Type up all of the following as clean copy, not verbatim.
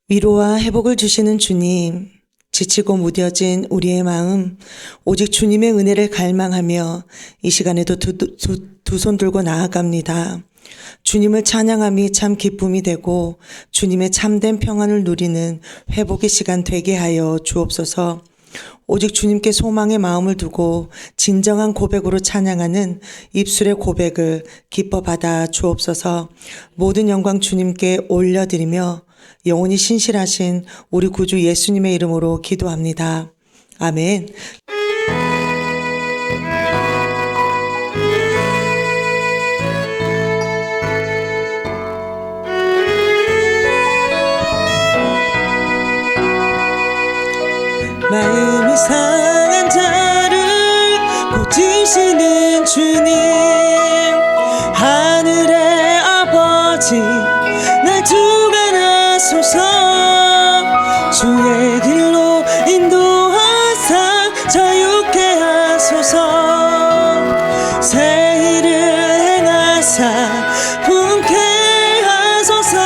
위로와 회복을 주시는 주님, 지치고 무뎌진 우리의 마음, 오직 주님의 은혜를 갈망하며 이 시간에도 두 손 들고 나아갑니다. 주님을 찬양함이 참 기쁨이 되고 주님의 참된 평안을 누리는 회복의 시간 되게 하여 주옵소서. 오직 주님께 소망의 마음을 두고 진정한 고백으로 찬양하는 입술의 고백을 기뻐 받아 주옵소서. 모든 영광 주님께 올려드리며 영원히 신실하신 우리 구주 예수님의 이름으로 기도합니다. 아멘. 마음이 상한 자를 고치시는 주님, 하늘의 아버지 날 주관하소서. 주의 길로 인도하사 자유케 하소서. 새 일을 행하사 분케 하소서.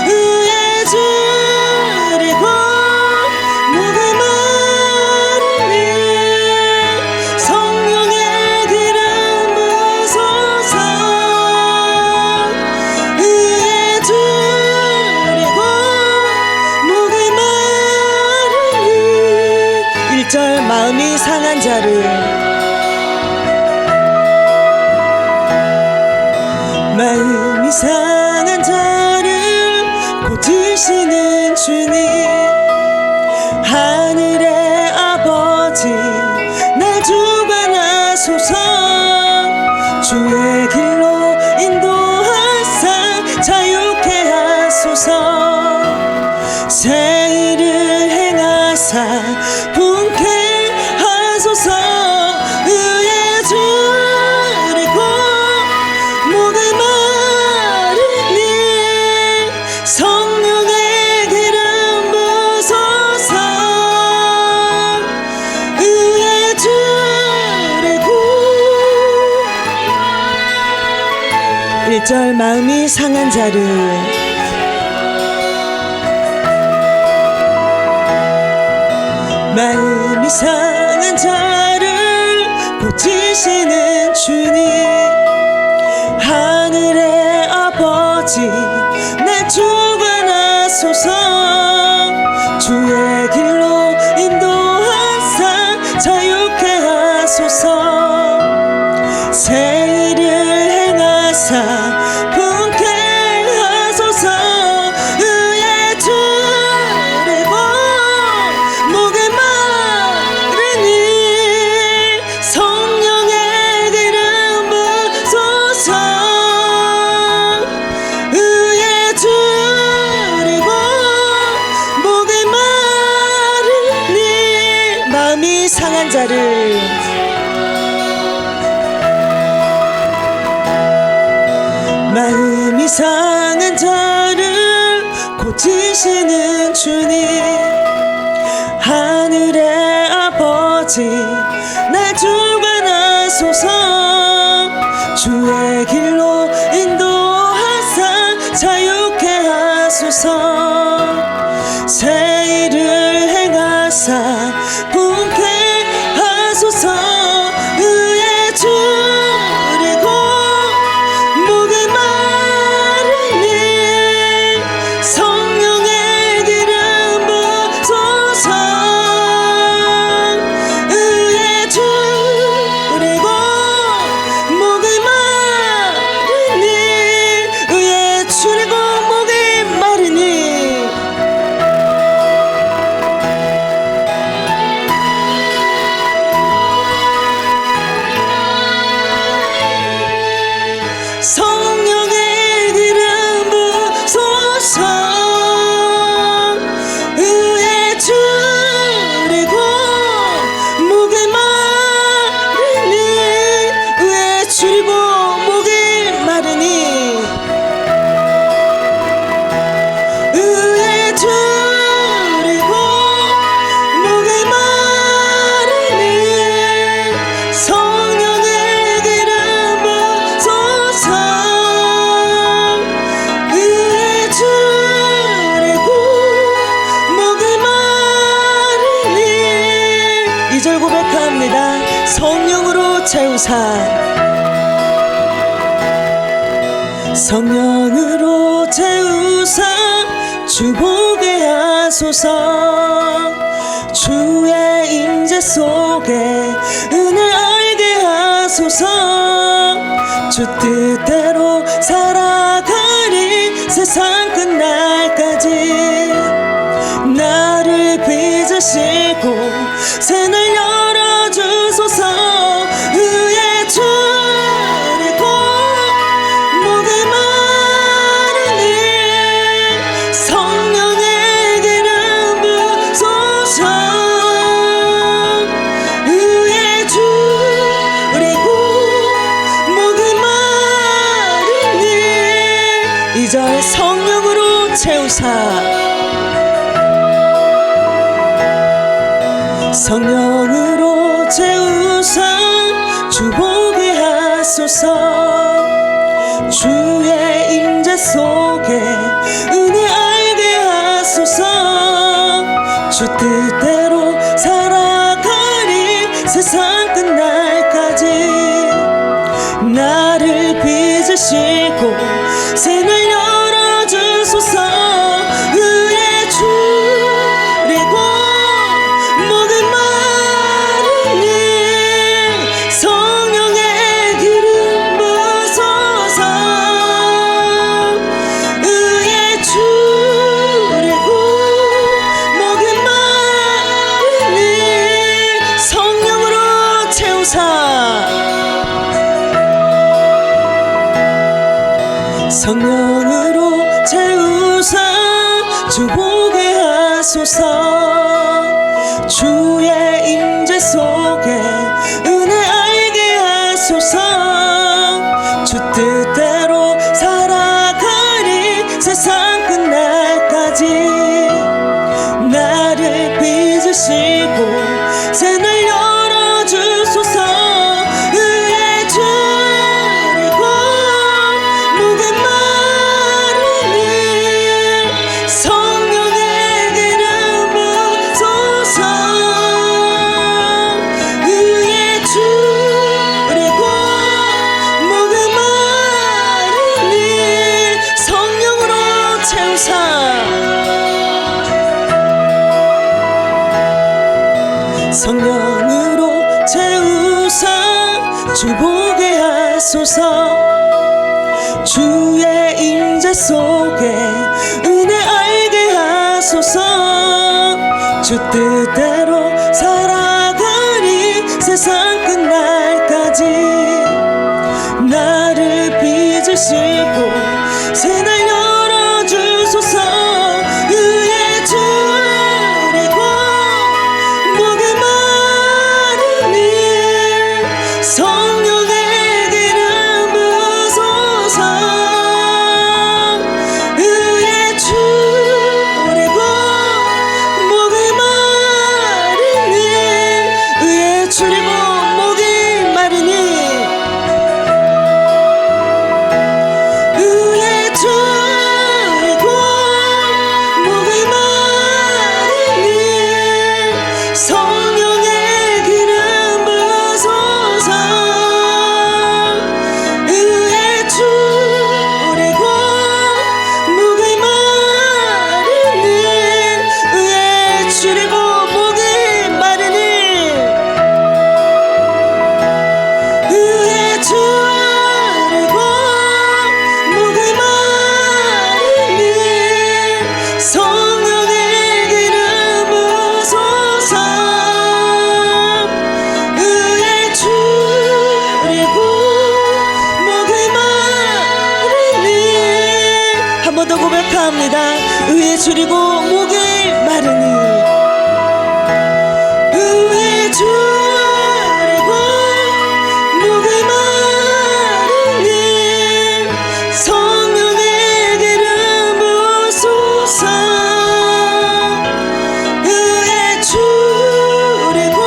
의의 주리고 목을 마르니 성령의 기름 부소서. 의의 주리고 목을 마르니 1절 마음이 상한 자를 마음이 상한 자를 고치시는 주님, 하늘의 아버지 날 주관하소서. 주의 길로 인도하사 자유케 하소서. 새 일을 행하사 분케 하소서. 의의 주리고 목을 마르니 성령의 기름 부소서. 의의 주리고 1절 마음이 상한 자를 마음이 상한 자를 고치시는 주님, 하늘의 아버지 날 주관하소서. 주의 길로 인도하사 자유케 하소서. 새 일을 행하사 분케 하소서. 의의 주리고 목을 마르니 성령의 기름 부소서. 의의 주리고 목을 마르니 마음이 상한 자를 마음이 상한 자를 고치시는 주님, 하늘의 아버지 날 주관하소서. 주의 길로 인도하사 자유케 하소서. 새 일을 행하사 분케 하소서. 의의 주리고 목을 마르니 성령의 기름 부소서. 의의 주리고 목을 마르니 성령으로 채우사 성령으로 채우사 주보게 하소서. 주의 임재 속에 은혜 알게 하소서. 주 뜻대로 살아가리 세상 끝날까지. 나를 빚으시고 새날 열어주소서. 의의 줄이고 목이 마르니 성령의 기름 부소서. 의의 줄이고 목이 마르니 이제 성령으로 채우사 성령으로 채우사 주보게 하소서. 주의 임재 속에 은혜 알게 하소서. 주 뜻대로 살아가리 세상 끝날까지. 나를 빚으시고 새날 열어주소서. 의의 줄이고 목이 마르니 성령의 기름 부소서. 의의 줄이고 목이 마르니 성령으로 채우사 성령으로 채우사 주보게 하소서. 주의 임재 속에 은혜 알게 하소서. 주 뜻대로 살아가리 세상 끝날까지. 나를 빚으시고 새날 열어주소서. 의의 줄이고 목이 마르니 성령의 기름 부소서. 의의 줄이고 목이 마르니 성령으로 채우사 성령으로 채우사 주보게 하소서. 주의 임재 속에 은혜 알게 하소서. 주 뜻대로 살아가리 세상 끝날까지. 나를 빚으시고 새날 열어주소서. 의의 줄이고 목이 마르니 성령의 기름 부소서. 의의 줄이고 목이 마르니 의의 줄이고 목이 마르니 의의 줄이고 목이 마르니 성령의 기름 부소서. 의의 줄이고 목이 마르니 의의 줄이고 목이 마르니 의의 줄이고 목이 마르니 성령의 기름 부소서. 의의 줄이고 목이 마르니 한 번 더 고백합니다. 의의 줄이고 목이 마르니 의의 줄이고 목이 마르니 성령의 기름 부소서. 의의 줄이고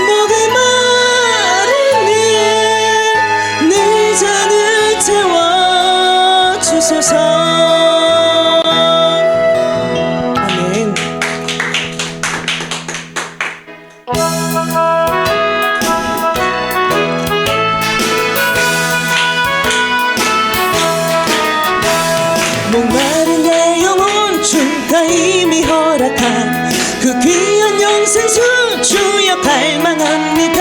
목이 마르니 내 잔을 채워주소서. 갈망합니다.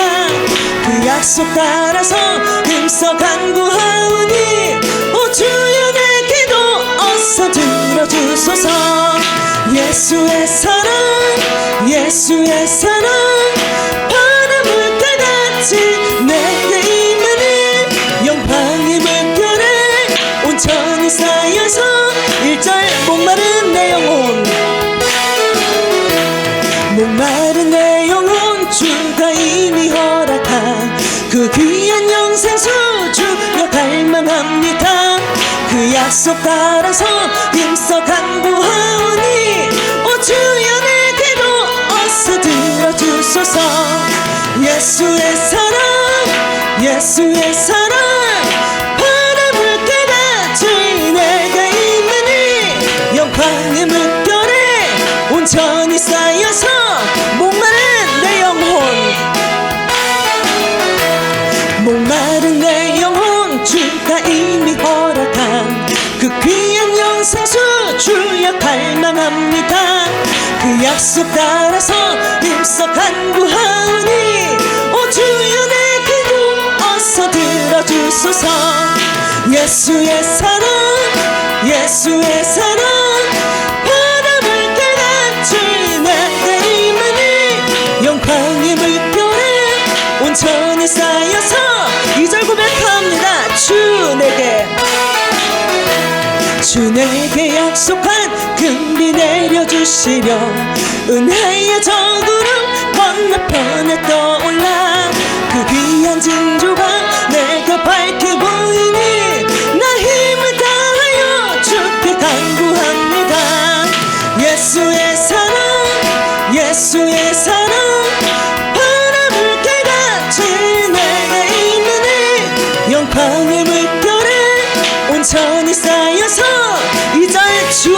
그 약속 따라서 힘써 간구하오니 오 주여 내 기도 어서 들어주소서. 예수의 사랑 예수의 사랑 바닷물가같이 내게 임하네. 영광의 물결에 온천히 쌓여서 1절 목마른 내 영혼 목마른 내 영혼 주가 이미 허락한 그 귀한 영생수 주여 갈망합니다. 그 약속 따라서 힘써 간구하오니 오 주여 내 기도 어서 들어주소서. 예수의 사랑 예수의 사랑 바닷물가같이 내게 임하니 영광의 물결에 온천히 쌓여서 목마른 내 영혼 목마른 내 영혼 주가 이미 허락한 그 귀한 영생수 주여 갈망합니다. 그 약속 따라서 힘써 간구하오니 오 주여 내 기도 어서 들어주소서. 예수의 사랑 예수의 사랑 바닷물가같이 내게 임하니 영광의 물결에 온천히 쌓여서 2절 고백합니다. 주 내게 약속한 금비 내려주시려 은혜의 저구름 건너편에 떠올라 그 귀한 징조가 내게 밝게 보이니 나 힘을 다하여 주께 간구합니다. 예수의 사랑 예수의 사랑 바닷물가같이 내게 임하니 영광의 물결에 온천히 쌓여서 2절 주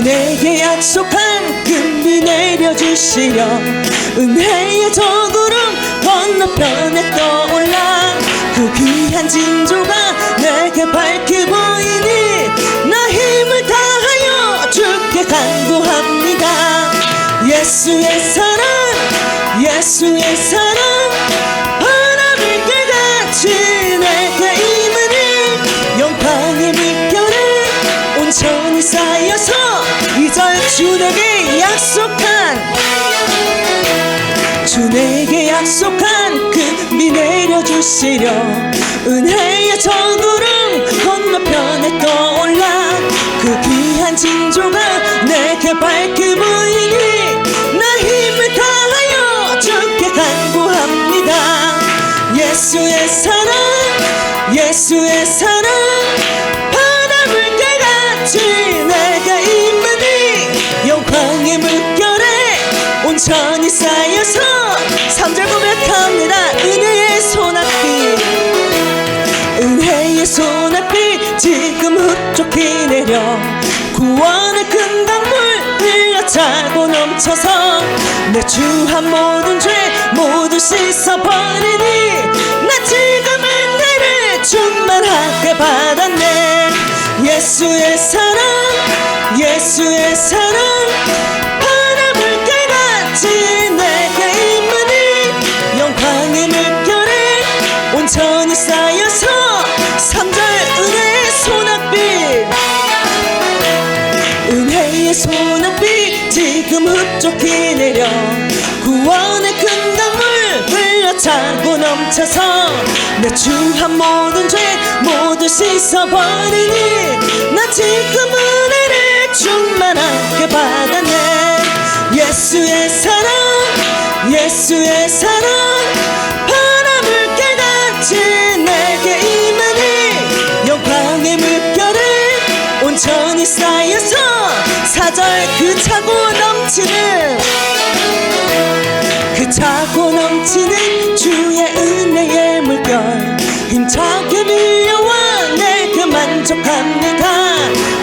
내게 약속한 금비 내려주시려 은혜의 저구름 건너편에 떠올라 그 귀한 징조가 내게 밝게 보이니 나 힘을 다하여 주께 간구합니다. 예수의 사랑 예수의 사랑 바닷물가같이 내게 임하니 영광의 물결에 온천히 쌓여서 2절 주 내게 약속한 금비 내려주시려 은혜의 저구름 건너편에 떠올라 그 귀한 징조가 내게 밝게 보이니 나 힘을 다하여 주께 간구합니다. 예수의 사랑 예수의 사랑 바닷물가같이 내게 임하니 영광의 물결에 온천히 쌓여서 3절 고백합니다. 은혜의 소낙비 은혜의 소낙비 지금 흡족히 내려 구원의 큰 강물 흘러차고 넘쳐서 내 주한 모든 죄 모두 씻어버리니 나 지금 은혜를 충만하게 받았네. 예수의 사랑 예수의 사랑 바닷물가같이 내게 임하니 영광의 물결에 온천히 쌓여서 3절 은혜의 소낙비 은혜의 소낙비 지금 흡족히 내려 구원의 큰 강물 흘러차고 넘쳐서 내 주한 모든 죄 모두 씻어버리니 나 지금 은혜를 충만하게 받았네. 예수의 사랑 예수의 사랑 바닷물가같이 내게 임하니 영광의 물결에 온천히 쌓여서 4절 그 차고 넘치는 주의 은혜의 물결 힘차게 밀려와 내게 만족합니다.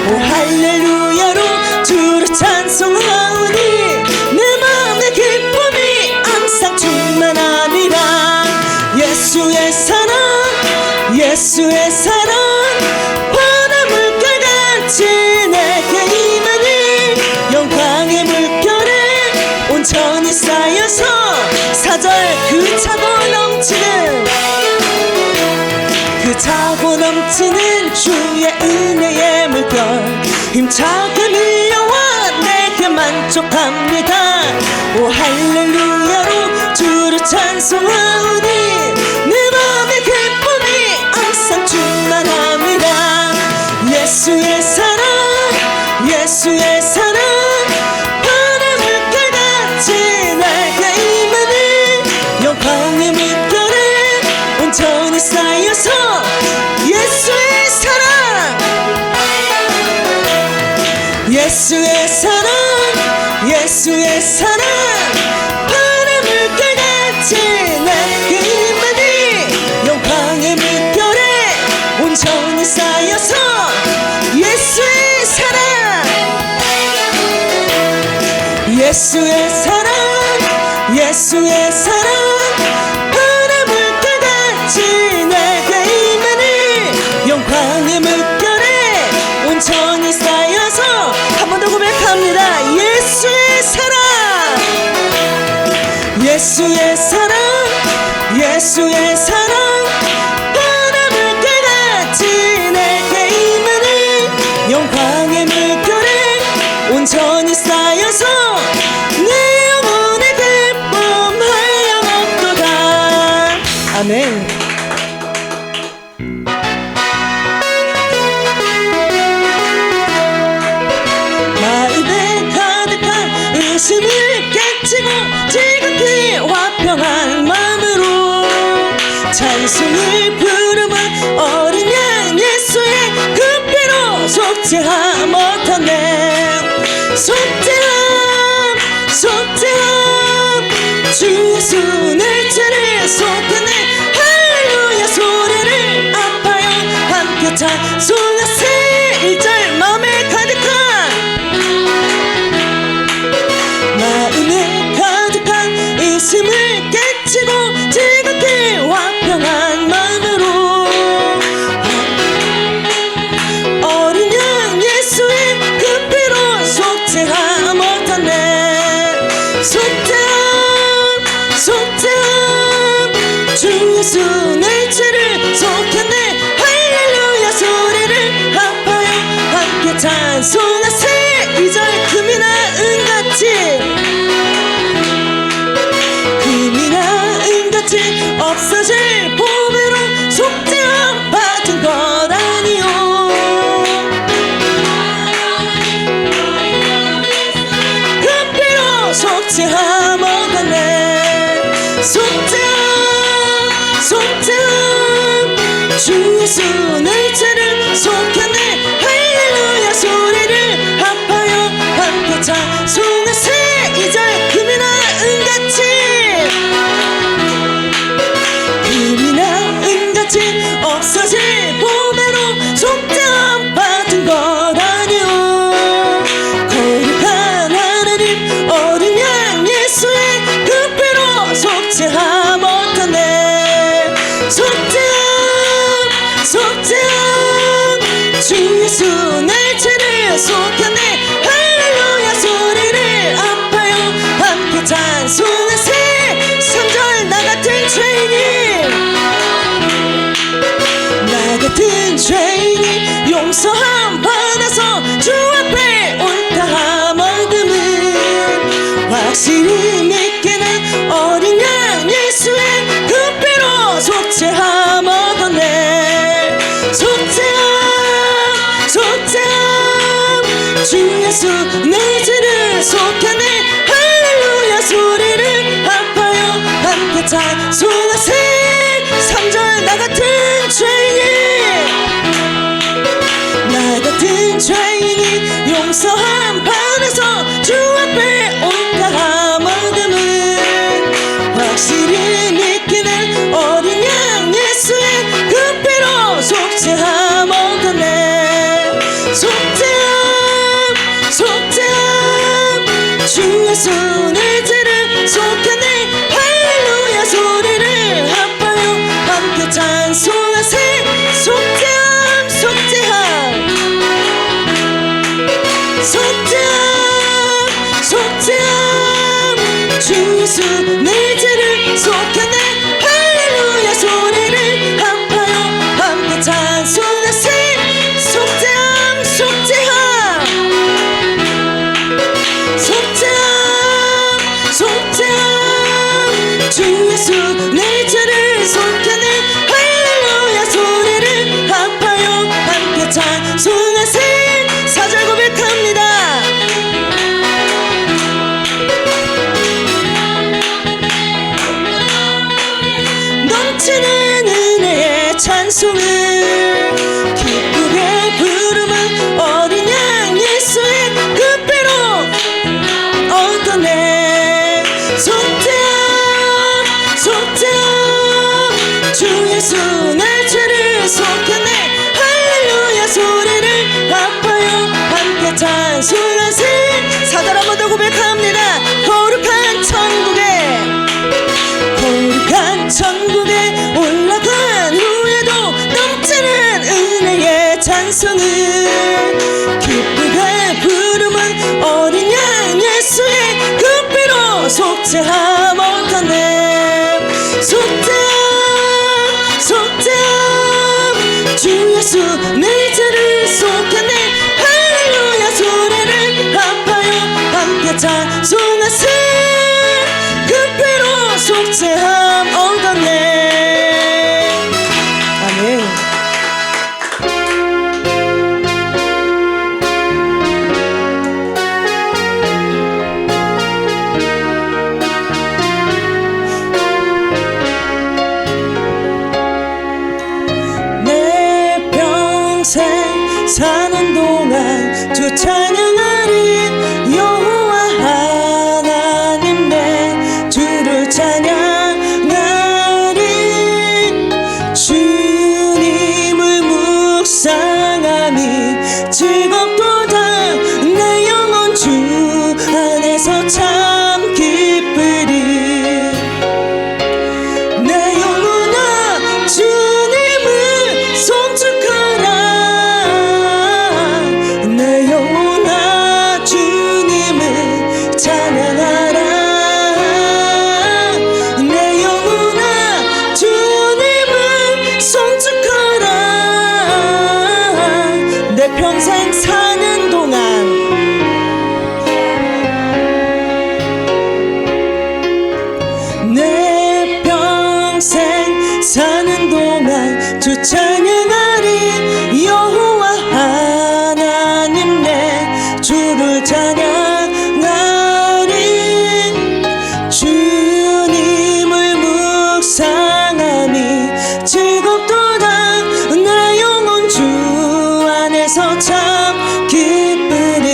오 할렐루야로 주를 찬송하오니 내 마음의 기쁨이 항상 충만하니라. 예수의 사랑 예수의 사랑 바닷물가같이 내게 임하니 영광의 물결에 그 차고 넘치는 주의 은혜의 물결 힘차게 밀려와 내게 만족합니다. 오 할렐루야로 주를 찬송하오니 내 맘의 기쁨이 항상 충만합니다. 예수의 사랑 예수의 사랑 바람을 깨같이 내게 임하니 영광의 물결에 온전히 쌓여서 예수의 사랑 예수의 사랑 예수의 사랑 바람을 깨같이 내게 임하니 영광의 물결에 온전히 쌓여서 예수의 사랑 예수의 사랑 예수의 사랑 바람을 깨같이 내게 임하니 영광의 물결에 온전히 쌓여서 한 번 더 고백합니다. 예수의 사랑 예수의 사랑 예수의 사랑 바람을 깨같이 내게 임하니 영광의 물결에 온전히 쌓여서 내 영혼의 기쁨 하영없도다. 아멘. 마음에 가득한 의심을 깨치고 지극히 화평한 마음으로 찬송을 부르면 어린 양 예수의 그 피로 속죄함 못하네. 속죄함 속죄함 주 예수 내 죄를 속하네. 할렐루야 소리를 아파요 함께 찬송하세. 1절 마음에 가득한 마음에 가득한 의심을 깨치고 지극히 화평한 마음으로 어린 양 예수의 그 피로 속죄함 못하네. 속죄함 속죄함 주 예수 내 죄를 속했네. 할렐루야 소리를 아파요 함께 찬송하세. 2절 금이나 은같이 금이나 은같이 없어질 보배로 속죄함 받은 것 아니요. 그 피로 속죄함 얻었네. 속죄함 속죄함 주 예수 내 죄를 속였네. 할렐루야 소리를 아파요 함께 찬송하세. 2절 금이나 은같이 금이나 은같이 없어질 보배로 속죄함 받은 것 아니요. 거룩한 하나님 어린 양 예수의 그 피로 속죄함 얻었네. 속죄함 속죄함 주 예수 내 죄를 속였네. 할렐루야 소리를 아파요 함께 찬송하세. 3절 나 같은 죄인이 나 같은 죄인이 용서함 받아서 주 앞에 옳다함 얻음은 확실히 믿기는 어린 양 예수의 그 피로 속죄함 얻었네. 속죄함 속죄함 주 예수 내 죄를 속였네. 할렐루야 소리를 아파요 함께 찬송하세. 3절 나 같은 죄인이 나 같은 죄인이 용서함 받아서 주 앞에 옳다함 얻음은 확실히 믿기는 어린 양 예수의 그 피로 속죄함 얻었네. 속죄함 속죄함 주 예수 내 죄를 속였네. 할렐루야 소리를 아파요 함께 찬송하세. 속죄함 속죄함 속죄함 속죄함 주 예수 내 죄를 속였네. 찬송을 기쁘게 부르면 어린 양 예수의 그 피로 얻어내. 속죄함 속죄함 주 예수 내 죄를 속하네. 할렐루야 소리를 아파요 함께 찬송하세. 사절 한 번 더 고백합니다. 거룩한 천국에 올라간 후에도 넘치는 은혜의 찬송을 기쁘게 부르면 어린 양 예수의 그 피로 속죄함 얻어내. 속죄함 속죄함 주 예수 내 죄를 속하네. 할렐루야 소리를 아파요 함께 찬송하세. 그 피로 속죄함 얻었네. 아멘. 내 평생 사는 동안 주 찬양하리. 여호와 하나님 내 주를 찬양하리. 주님을 묵상함이 즐겁도다. 내 영혼 주 안에서 참 기쁘리. 내 영혼아 주님을 송축하라. 내 영혼아 주님을 찬양하라. 내 영혼아 주님을 송축하라. 내 평생 사는 동안 내 평생 사는 동안 주 찬양하리. 여호와 하나님 내 주를 찬양하리. 주님을 묵상함이 즐겁도다. 내 영혼 주 안에서 참 기쁘리.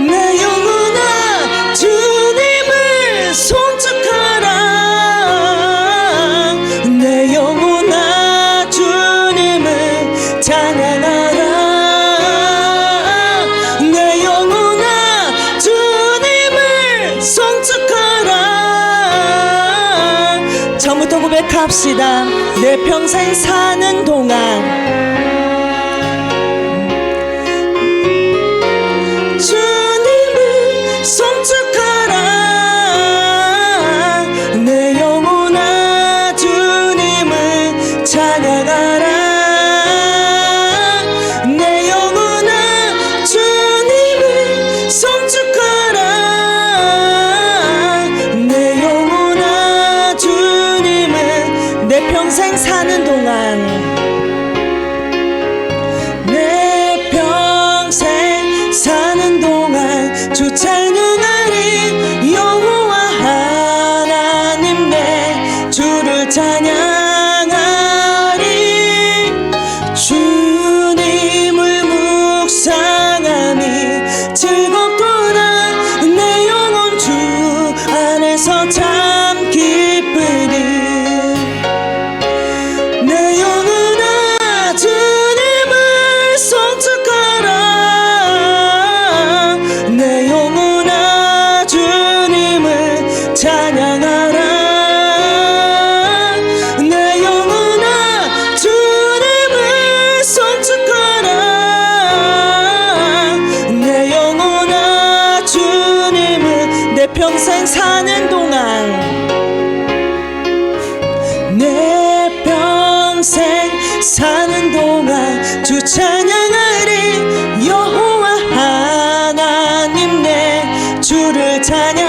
내 영혼아 주님을 송축하라. 내 영혼아 주님을 찬양하라. 내 영혼아 주님을 송축하라. 처음부터 고백합시다. 내 평생 사는 동안 주님을 송축하라. 내 영혼아 주님을 찬양하라. 내 영혼아 주님을 송축하라. 내 영혼아 주님을 내 평생 사는 동안 내 평생 사는 동안 주 찬양하리. 여호와 하나님 내 주를 찬양하리. 주님을 묵상함이 즐겁구나. 내 영혼 주 안에서 참 기쁘리. 내 영혼아 주님을 송축하라. 내 영혼아 주님을 찬양하라. 내 영혼아 주님을 송축하라. 내 영혼아 주님을 내 평생 사는 동안 내 평생 사는 동안 주 찬양하리. 여호와 하나님 내 주를 찬양하리.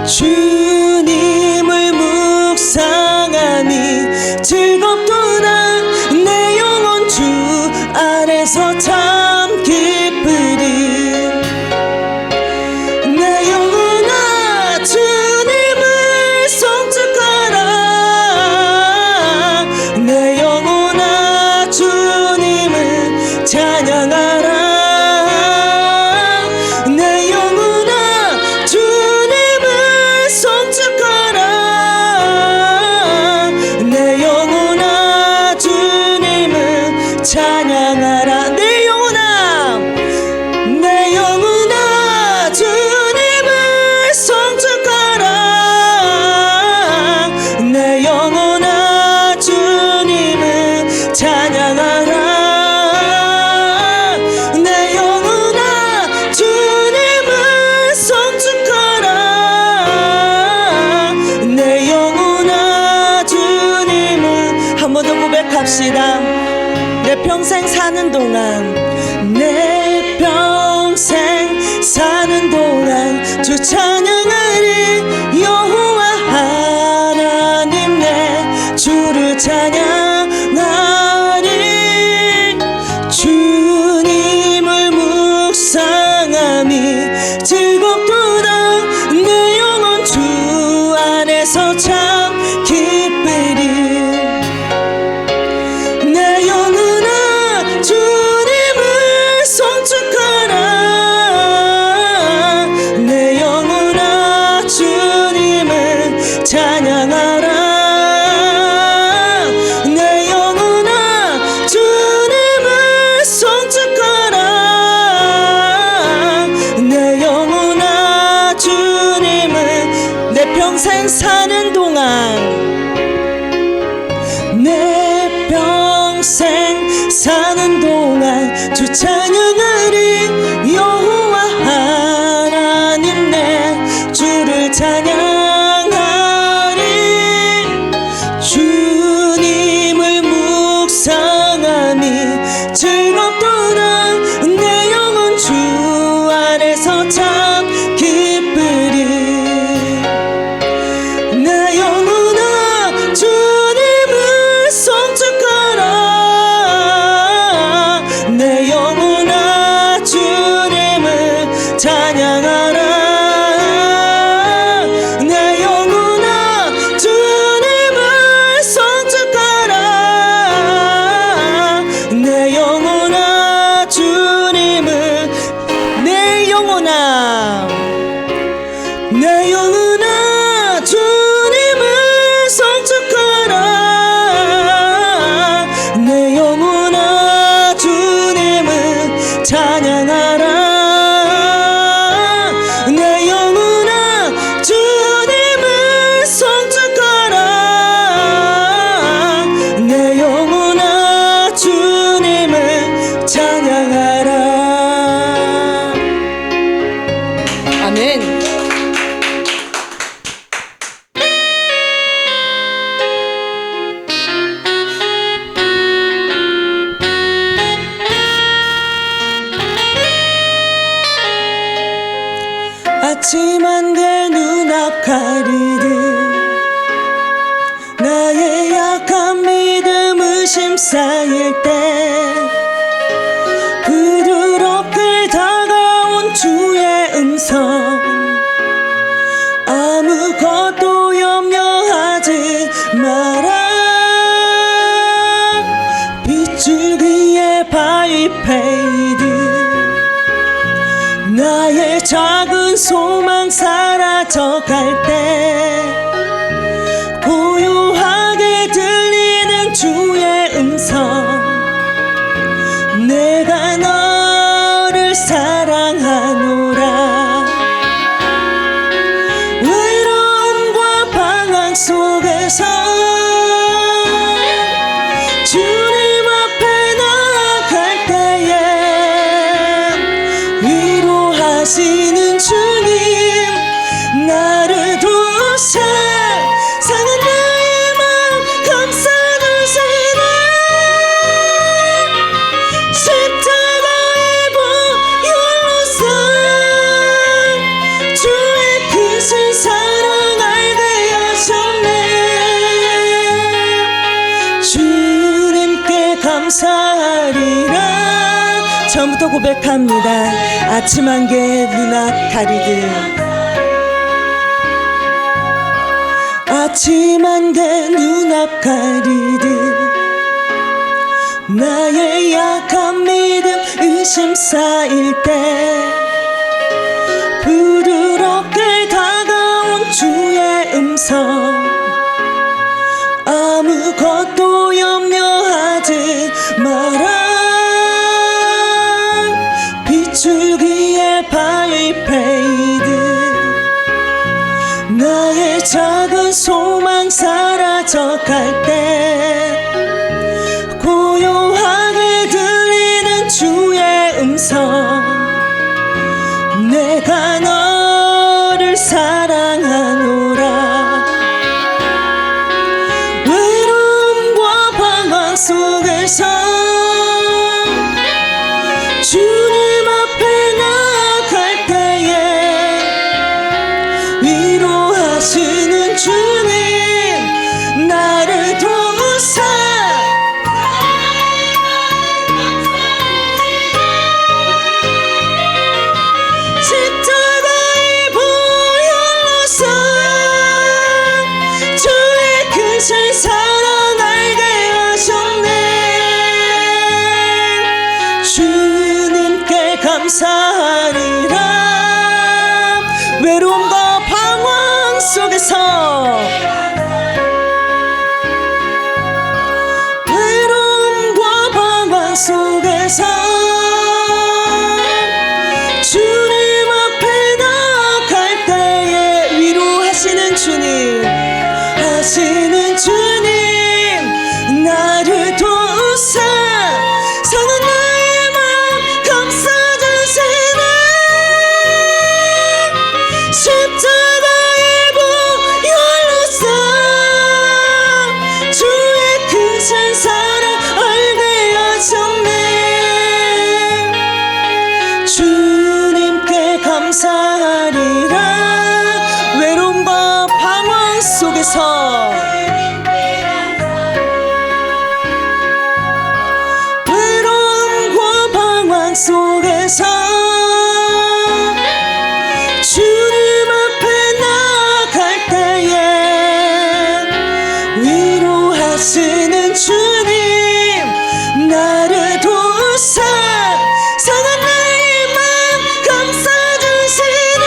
주님을 묵상함이 즐겁도다. 내 영혼 주 안에서 참 기쁘리. 내 영혼아 주님을 송축하라. 내 평생 사는 동안, 내 평생 사는 동안 주 찬양하리. 여호와 하나님 내 주를 찬양하리. 주님을 묵상함이 즐겁도다. 내 영혼 주 안에서 참 기쁘리. 내 영혼아 주님을 송축하라. 내 영혼아 주님을 찬양하라. 내 영혼아 주님을 송축하라. 내 영혼아 주님을 내 평생 사는 동안, 내 평생 사는 동안 주 찬양하리. 여호와 하나님 내 주를 찬양하리. 주님을 묵상함이 즐겁도다. 내 영혼 주 안에서 참 기쁘리. 내 영혼아 주님을 송축하라. 내 영혼아 주님을 찬양하라. 내 영혼아 주님을 송축하라. 내 영혼아 주님을, 내 영혼아, 내 영혼아 주님을 송축하라. 내 영혼아 주님을 찬양하라. 내 영혼아 주님을 송축하라. 내 영혼아 주님을 찬양하라. 아멘. 아침 한개 눈앞 가리듯 나의 약한 믿음 의심 쌓일 때 부드럽게 다가온 주의 음성, 아무것도 염려하지 마라. 빗줄기에 바위패이듯 나의 작은 소망 사라져갈 때 고요하게 들리는 주의 음성, 내가 너를 사랑하노라. 외로움과 방황 속에서 주님 앞에 나아갈 때에 위로하시는 주님, 나를 도우사 상한 나의 마음 감싸주시네. 십자가의 보혈로서 주의 크신 사랑 알게 하셨네. 주님께 감사하리라. 처음부터 고백합니다. 아침 한개 눈앞 가리듯, 아침 한개 눈앞 가리듯 나의 약한 믿음 의심 쌓일 때 부드럽게 다가온 주의 음성, 아무것도 염려하지 마라. 빗줄기에 바위패이듯 나의 작은 소망 사라져갈 때 고요하게 들리는 주의 음성, 내가 너를 사랑하노라. 외로움과 방황 속에 속에서 주님 앞에 나갈 때에 위로하시는 주님 나를 도우사 십자가의 보혈로서 주의 크신 사랑 알게 하셨네. 주님께 감사하리라. 외로움과 방황 속에서 외로움과 방황 속에서 주님 앞에 나갈 때에 위로하시는 주님 하시는 주님 나를 도우사 상한 나의 마음 감싸주시네. 십자가의 보혈로서 주의 크신 사랑 알게 하셨네. 주님께 감사하리라. 외로움과 방황 속에서 외로움과 방황 속에서 주님 앞에 나갈 때에 위로하시는 주님 나를 도우사 상한 나의 마음 감싸주시네.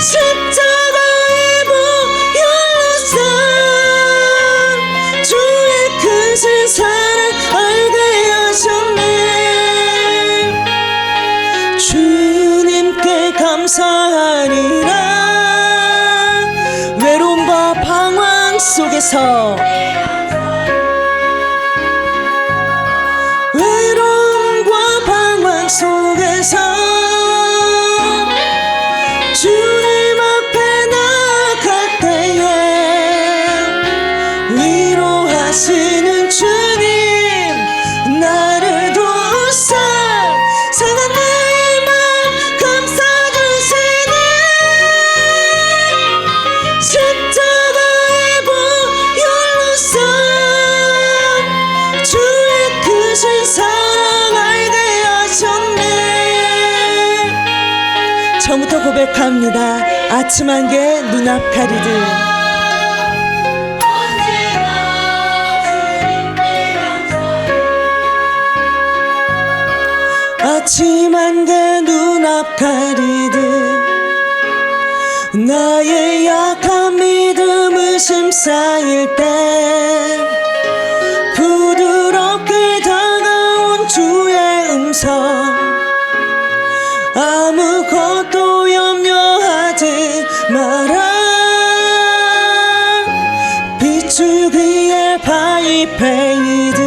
십자가의 보혈로서 주의 크신 사랑 알게 하셨네. 주님께 감사하리라. 외로움과 방황 속에서 외로움과 방황 속에서 주님 앞에 나갈 때에 위로하시는 주님 나를 도우사 상한 나의 마음 감싸주시네. 십자가의 보혈로서 주의 크신 사랑 알게 하셨네. 처음부터 고백합니다. 아침 안개 눈앞 가리듯 아침 안개 눈앞 가리듯 나의 약한 믿음 의심 쌓일 때 부드럽게 다가온 주의 음성 아무것도 염려하지 마라. 비추기에 바위패이듯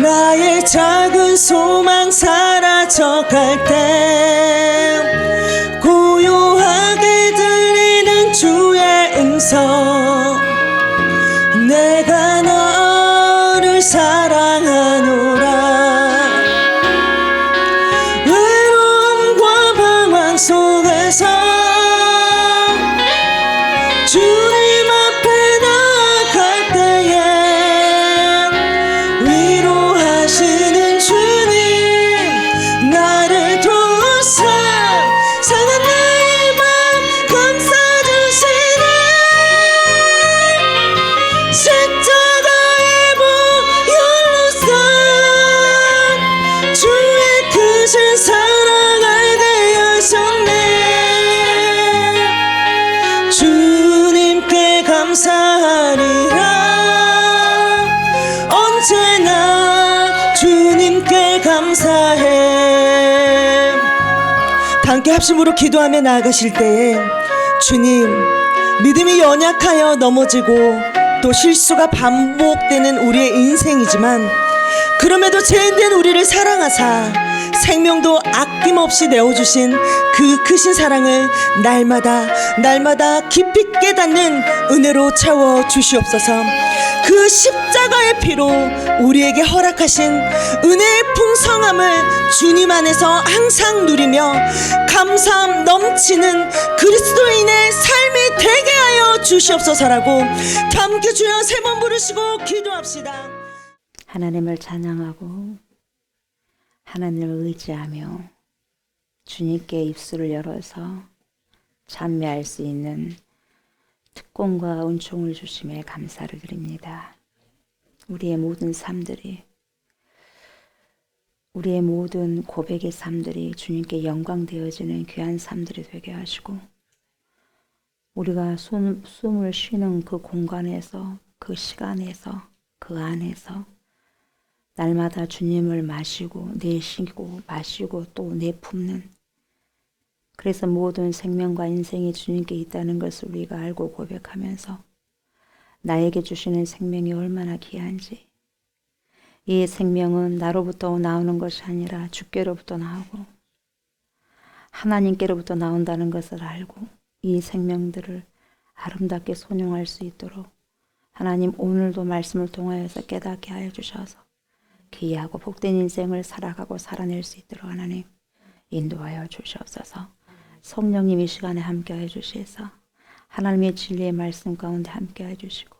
나의 작은 소망 사라져갈 때 고요하게 들리는 주의 음성 내가 너를 사랑하노라. 외로움과 방황 속에서 주님 앞에 나갈 때에 위로하시는 주님 나를 도우사 상한 나의 마음 감싸주시네. 십자가의 보혈로서 주의 크신 사랑 알게 하셨네. 주님께 감사하리라. 언제나 주님께 감사해. 함께 합심으로 기도하며 나아가실 때에 주님, 믿음이 연약하여 넘어지고 또 실수가 반복되는 우리의 인생이지만 그럼에도 죄인된 우리를 사랑하사 생명도 아낌없이 내어주신 그 크신 사랑을 날마다 깊이 깨닫는 은혜로 채워 주시옵소서. 그 십자가의 피로 우리에게 허락하신 은혜의 풍성함을 주님 안에서 항상 누리며 감사함 넘치는 그리스도인의 삶이 되게 하여 주시옵소서라고 함께 주여 세 번 부르시고 기도합시다. 하나님을 찬양하고 하나님을 의지하며 주님께 입술을 열어서 찬미할 수 있는 특권과 은총을 주심에 감사를 드립니다. 우리의 모든 삶들이, 우리의 모든 고백의 삶들이 주님께 영광되어지는 귀한 삶들이 되게 하시고, 우리가 숨을 쉬는 그 공간에서, 그 시간에서, 그 안에서 날마다 주님을 마시고 내쉬고 마시고 또 내품는, 그래서 모든 생명과 인생이 주님께 있다는 것을 우리가 알고 고백하면서 나에게 주시는 생명이 얼마나 귀한지, 이 생명은 나로부터 나오는 것이 아니라 주께로부터 나오고 하나님께로부터 나온다는 것을 알고 이 생명들을 아름답게 손용할 수 있도록 하나님 오늘도 말씀을 통하여서 깨닫게 하여 주셔서 귀하고 복된 인생을 살아가고 살아낼 수 있도록 하나님 인도하여 주시옵소서. 성령님 이 시간에 함께해 주셔서 하나님의 진리의 말씀 가운데 함께해 주시고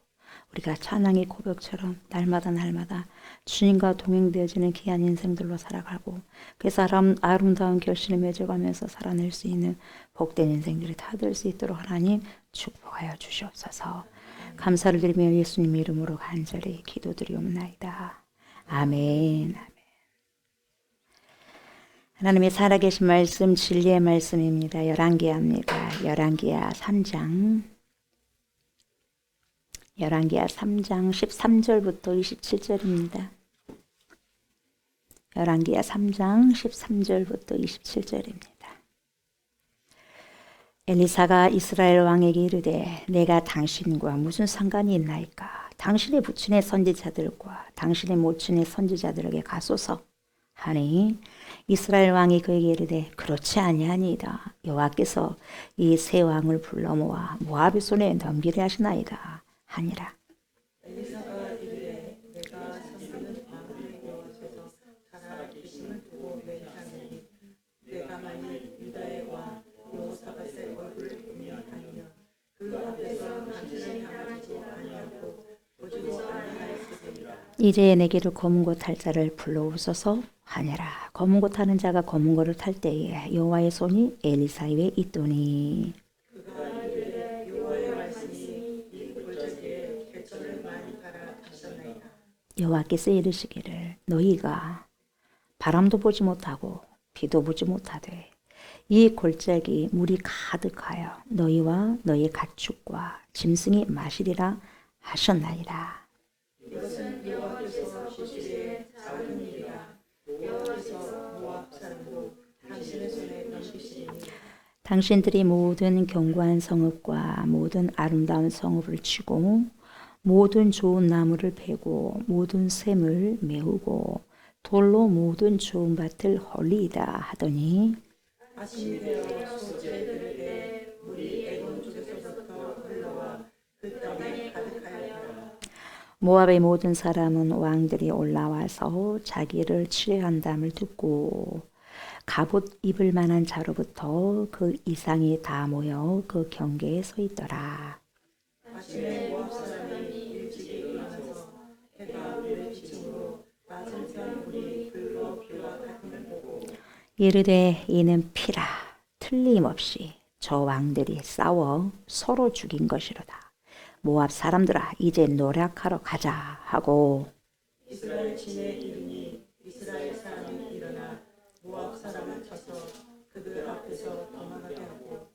우리가 찬양의 고백처럼 날마다 주님과 동행되어지는 귀한 인생들로 살아가고 그래서 아름다운 결실을 맺어가면서 살아낼 수 있는 복된 인생들이 다 될 수 있도록 하나님 축복하여 주시옵소서. 감사를 드리며 예수님 이름으로 간절히 기도드리옵나이다. 아멘. 하나님의 살아계신 말씀 진리의 말씀입니다. 열왕기야입니다. 열왕기야 3장 13절부터 27절입니다. 열왕기야 3장 13절부터 27절입니다. 엘리사가 이스라엘 왕에게 이르되 내가 당신과 무슨 상관이 있나이까? 당신의 부친의 선지자들과 당신의 모친의 선지자들에게 가소서 하니 이스라엘 왕이 그에게 이르되 그렇지 아니하니이다. 여호와께서 이 세 왕을 불러 모아 모압의 손에 넘기려 하시나이다 하니라. 엘리사가 이르되 내가 섬기는 아무리 여호와께서 살아계심을 두고 맹세하니 내가 만일 유다의 왕 여호사밧의 얼굴을 보며 아니면 그 앞에서 당신을 향하지도 아니하고 보지도 아니하였으리라. 이제 내게로 검은 고 탈 자를 불러오소서 하니라. 검은 고 타는 자가 검은 고를 탈 때에 여호와의 손이 엘리사 위에 있더니 그가 이르되 여호와의 말씀이 이 골짜기에 개천을 많이 갈아 하셨나이다. 여호와께서 이르시기를 너희가 바람도 보지 못하고 비도 보지 못하되 이 골짜기 물이 가득하여 너희와 너희 가축과 짐승이 마시리라 하셨나이다. 이것은 여호와께서 보시기에 작은 일이라. 여호와께서 모압 사람도 당신의 손에 넘기시니 당신들이 모든 견고한 성읍과 모든 아름다운 성읍을 치고 모든 좋은 나무를 베고 모든 샘을 메우고 돌로 모든 좋은 밭을 헐리이다 하더니 아침이 되어 소재에 들에 물이 에돔 쪽에서부터 흘러와 그 땅에 가득하였더라. 모압의 모든 사람은 왕들이 올라와서 자기를 치료한담을 듣고 갑옷 입을 만한 자로부터 그 이상이 다 모여 그 경계에 서 있더라. 아침에 모압 사람이 일찍 일어나서 해가 우리를 지침으로 맞은편 물이 불로 비와 같음을 보고 이르되 이는 피라 틀림없이 저 왕들이 싸워 서로 죽인 것이로다. 모압 사람들아 이제 노력하러 가자 하고 이스라엘 진에 이르니 이스라엘 사람이 일어나 모압 사람을 쳐서 그들 앞에서 도망하게 하고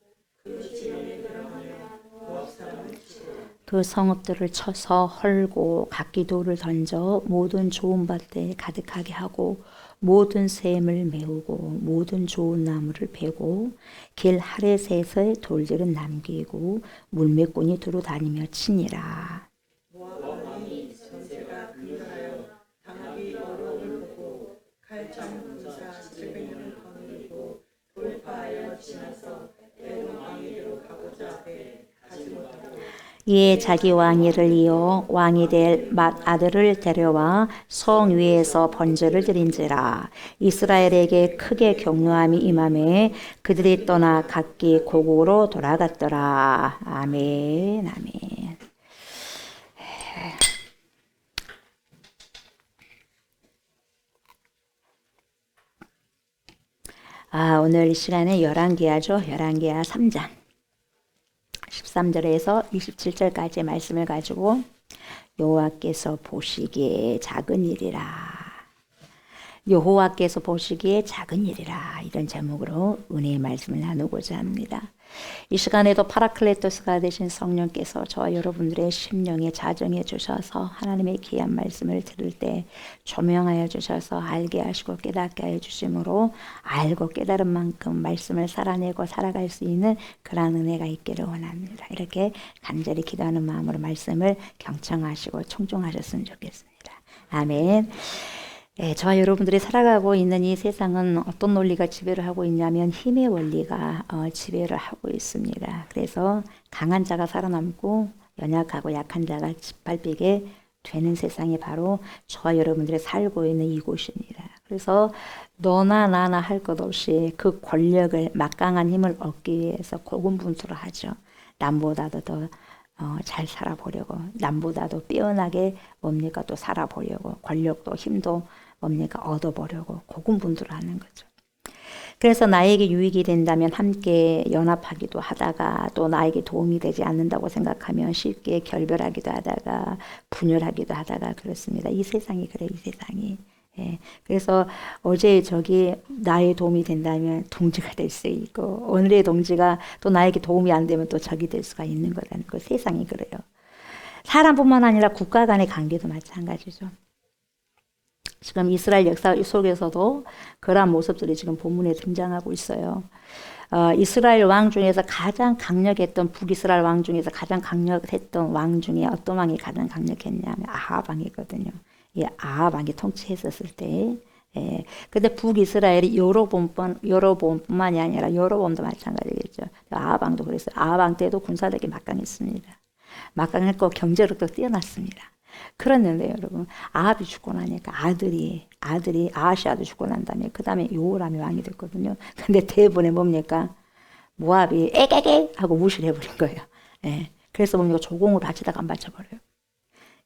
그 지경에 들어가며 모압 사람을 치고 그 성읍들을 쳐서 헐고 각기돌을 던져 모든 좋은 밭에 가득하게 하고 모든 샘을 메우고 모든 좋은 나무를 베고 길 하레셋의 돌들은 남기고 물매꾼이 두루 다니며 치니라. 모압 왕이 전세가 근결하여 당하기 어려움을 보고 칼장 군사 700명을 거느리고 돌파하여 지나서 에돔 왕에게로 가고자 하되 가지 못하고 이에 자기 왕위를 이어 왕이 될 맏아들을 데려와 성 위에서 번제를 드린지라. 이스라엘에게 크게 경노함이 임하매 그들이 떠나 각기 고국으로 돌아갔더라. 아멘. 아멘. 오늘 이 시간에 열왕기하죠. 열왕기하 3장 13절에서 27절까지의 말씀을 가지고 여호와께서 보시기에 작은 일이라. 여호와께서 보시기에 작은 일이라. 이런 제목으로 은혜의 말씀을 나누고자 합니다. 이 시간에도 파라클레토스가 되신 성령께서 저와 여러분들의 심령에 자정해 주셔서 하나님의 귀한 말씀을 들을 때 조명하여 주셔서 알게 하시고 깨닫게 하여 주심으로 알고 깨달은 만큼 말씀을 살아내고 살아갈 수 있는 그러한 은혜가 있기를 원합니다. 이렇게 간절히 기도하는 마음으로 말씀을 경청하시고 청종하셨으면 좋겠습니다. 아멘. 저와 여러분들이 살아가고 있는 이 세상은 어떤 논리가 지배를 하고 있냐면 힘의 원리가 지배를 하고 있습니다. 그래서 강한 자가 살아남고 연약하고 약한 자가 짓밟히게 되는 세상이 바로 저와 여러분들이 살고 있는 이곳입니다. 그래서 너나 나나 할 것 없이 그 권력을 막강한 힘을 얻기 위해서 고군분투를 하죠. 남보다도 더 잘 살아보려고, 남보다도 뛰어나게 뭡니까 또 살아보려고, 권력도 힘도 뭡니까 얻어보려고 고군분투를 하는 거죠. 그래서 나에게 유익이 된다면 함께 연합하기도 하다가 또 나에게 도움이 되지 않는다고 생각하면 쉽게 결별하기도 하다가 분열하기도 하다가 그렇습니다. 이 세상이 그래요. 이 세상이. 그래서 어제의 적이 나의 도움이 된다면 동지가 될 수 있고 오늘의 동지가 또 나에게 도움이 안 되면 또 적이 될 수가 있는 거라는 거. 세상이 그래요. 사람뿐만 아니라 국가 간의 관계도 마찬가지죠. 지금 이스라엘 역사 속에서도 그러한 모습들이 지금 본문에 등장하고 있어요. 이스라엘 왕 중에서 가장 강력했던 북이스라엘 왕 중에서 가장 강력했던 왕 중에 어떤 왕이 가장 강력했냐면 아합 왕이거든요. 이 아합 왕이 통치했었을 때, 근데 북이스라엘이 여로보암뿐만이 아니라 여로보암도 마찬가지겠죠. 아합 왕도 그랬어요. 아합 왕 때도 군사력이 막강했습니다. 막강했고 경제력도 뛰어났습니다. 그랬는데 여러분 아합이 죽고 나니까 아들이 아하시아도 죽고 난 다음에 그 다음에 요호람이 왕이 됐거든요. 근데 대부분에 뭡니까 모압이 에게게 하고 무시를 해버린 거예요. 그래서 뭡니까 조공을 바치다가 안 바쳐버려요.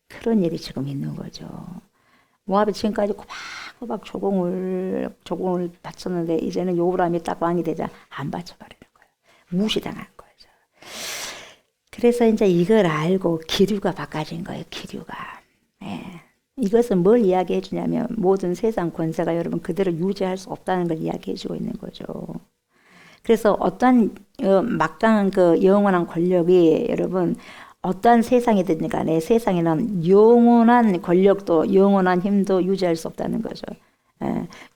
그런 일이 지금 있는 거죠. 모압이 지금까지 꼬박꼬박 조공을 바쳤는데 이제는 요호람이 딱 왕이 되자 안 바쳐버리는 거예요. 무시당한 거죠. 그래서 이제 이걸 알고 기류가 바꿔진 거예요. 기류가. 이것은 뭘 이야기해 주냐면 모든 세상 권세가 여러분 그대로 유지할 수 없다는 걸 이야기해 주고 있는 거죠. 그래서 어떤 막강한 그 영원한 권력이 여러분 어떠한 세상이든 간에 세상에는 영원한 권력도 영원한 힘도 유지할 수 없다는 거죠.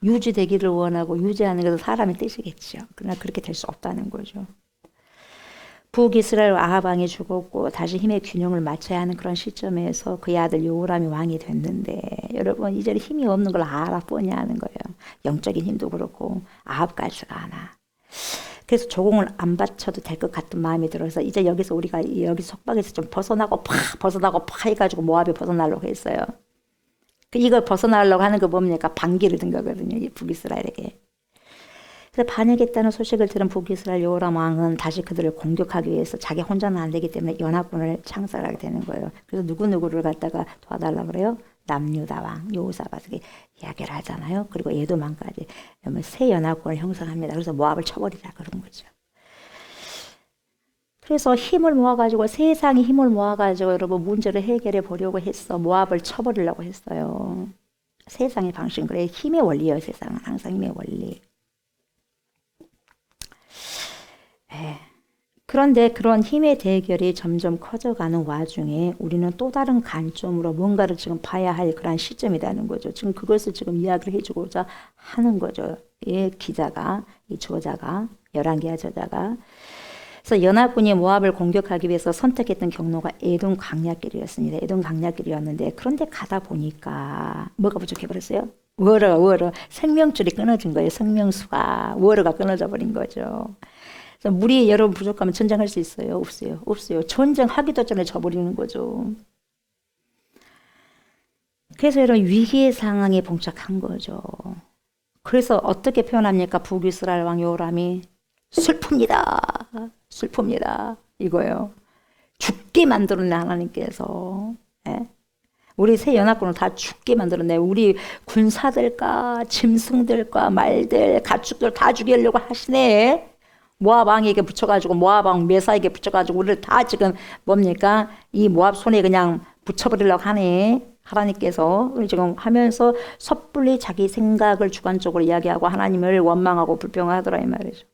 유지되기를 원하고 유지하는 것은 사람의 뜻이겠죠. 그러나 그렇게 될 수 없다는 거죠. 북이스라엘 아합 왕이 죽었고 다시 힘의 균형을 맞춰야 하는 그런 시점에서 그의 아들 요호람이 왕이 됐는데 여러분 이제 힘이 없는 걸 알아 뻔히 하는 거예요. 영적인 힘도 그렇고 아합까지가 않아. 그래서 조공을 안 바쳐도 될 것 같은 마음이 들어서 이제 여기서 우리가 여기 속박에서 좀 벗어나고 파 해가지고 모압에 벗어나려고 했어요. 이걸 벗어나려고 하는 거 뭡니까? 반기를 든 거거든요. 이 북이스라엘에게. 그래서 반역했다는 소식을 들은 북이스라엘 요호람 왕은 다시 그들을 공격하기 위해서 자기 혼자는 안 되기 때문에 연합군을 창설하게 되는 거예요. 그래서 누구누구를 갖다가 도와달라고 그래요? 남유다 왕 여호사밧에게 이야기를 하잖아요. 그리고 에돔왕까지 새 연합군을 형성합니다. 그래서 모압을 쳐버리라 그런 거죠. 그래서 힘을 모아가지고 세상이 힘을 모아가지고 여러분 문제를 해결해 보려고 했어. 모압을 쳐버리려고 했어요. 세상의 방식은 그래. 힘의 원리예요. 세상은 항상 힘의 원리. 그런데 그런 힘의 대결이 점점 커져가는 와중에 우리는 또 다른 관점으로 뭔가를 지금 봐야 할 그런 시점이라는 거죠. 지금 그것을 지금 이야기를 해주고자 하는 거죠. 이 기자가, 이 저자가, 열왕기하 저자가. 그래서 연합군이 모압을 공격하기 위해서 선택했던 경로가 에돔 광야길이었습니다. 에돔 광야길이었는데 그런데 가다 보니까 뭐가 부족해버렸어요? 워러 생명줄이 끊어진 거예요. 생명수가 워러가 끊어져 버린 거죠. 물이 여러분 부족하면 전쟁할 수 있어요? 없어요? 없어요. 전쟁하기도 전에 져버리는 거죠. 그래서 여러분 위기의 상황에 봉착한 거죠. 그래서 어떻게 표현합니까? 북이스라엘 왕 요람이 슬픕니다. 슬픕니다. 이거예요. 죽게 만들어내 하나님께서. 예? 우리 새 연합군을 다 죽게 만들어내. 우리 군사들과 짐승들과 말들, 가축들 다 죽이려고 하시네. 모압 왕에게 붙여가지고 모압 왕 메사에게 붙여가지고 우리를 다 지금 뭡니까? 이 모압 손에 그냥 붙여버리려고 하네. 하나님께서 지금 하면서 섣불리 자기 생각을 주관적으로 이야기하고 하나님을 원망하고 불평하더라 이 말이죠.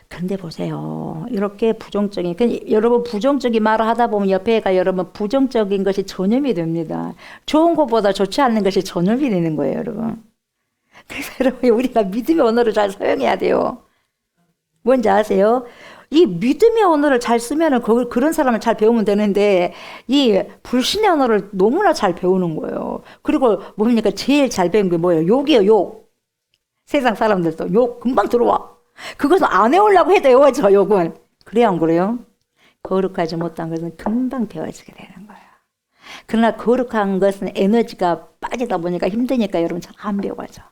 그런데 보세요. 이렇게 부정적인, 여러분 부정적인 말을 하다 보면 옆에가 여러분 부정적인 것이 전염이 됩니다. 좋은 것보다 좋지 않는 것이 전염이 되는 거예요, 여러분. 그래서 여러분 우리가 믿음의 언어를 잘 사용해야 돼요. 뭔지 아세요? 이 믿음의 언어를 잘 쓰면은 그런 사람을 잘 배우면 되는데 이 불신의 언어를 너무나 잘 배우는 거예요. 그리고 뭡니까? 제일 잘 배운 게 뭐예요? 욕이에요, 욕. 세상 사람들도 욕 금방 들어와. 그것은 안 해오려고 해도 외워져, 욕은. 그래요, 안 그래요? 거룩하지 못한 것은 금방 배워지게 되는 거예요. 그러나 거룩한 것은 에너지가 빠지다 보니까 힘드니까 여러분 잘 안 배워져.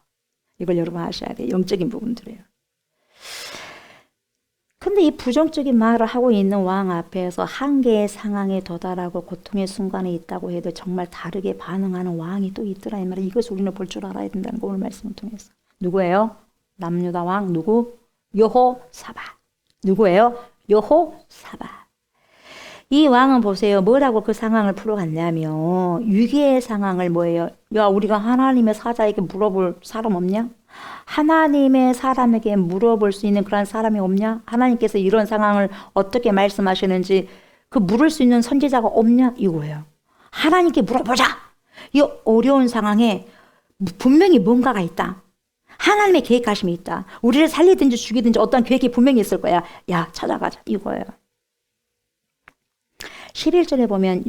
이걸 여러분 아셔야 돼요. 영적인 부분들이에요. 근데 이 부정적인 말을 하고 있는 왕 앞에서 한계의 상황에 도달하고 고통의 순간에 있다고 해도 정말 다르게 반응하는 왕이 또 있더라 이 말이에요. 이것을 우리는 볼 줄 알아야 된다는 거 오늘 말씀을 통해서. 누구예요? 남유다 왕 누구? 여호사밧. 누구예요? 여호사밧. 이 왕은 보세요. 뭐라고 그 상황을 풀어갔냐면 위기의 상황을 뭐예요? 야, 우리가 하나님의 사자에게 물어볼 사람 없냐? 하나님의 사람에게 물어볼 수 있는 그런 사람이 없냐? 하나님께서 이런 상황을 어떻게 말씀하시는지 그 물을 수 있는 선지자가 없냐? 이거예요. 하나님께 물어보자. 이 어려운 상황에 분명히 뭔가가 있다. 하나님의 계획하심이 있다. 우리를 살리든지 죽이든지 어떤 계획이 분명히 있을 거야. 야, 찾아가자. 이거예요. 11절에 보면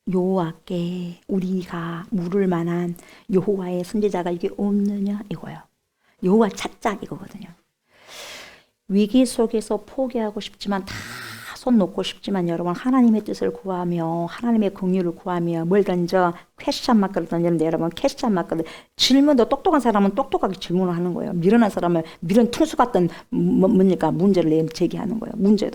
여호와께 우리가 물을 만한 여호와의 선지자가 이게 없느냐 이거예요. 여호와 찾자 이거거든요. 위기 속에서 포기하고 싶지만 다 손 놓고 싶지만 여러분 하나님의 뜻을 구하며 하나님의 긍휼을 구하며 뭘 던져 퀘스천 마크를 던지는데 여러분 퀘스천 마크를 질문도 똑똑한 사람은 똑똑하게 질문을 하는 거예요. 미련한 사람은 미련 퉁수 같은 뭡니까 문제를 제기하는 거예요. 문제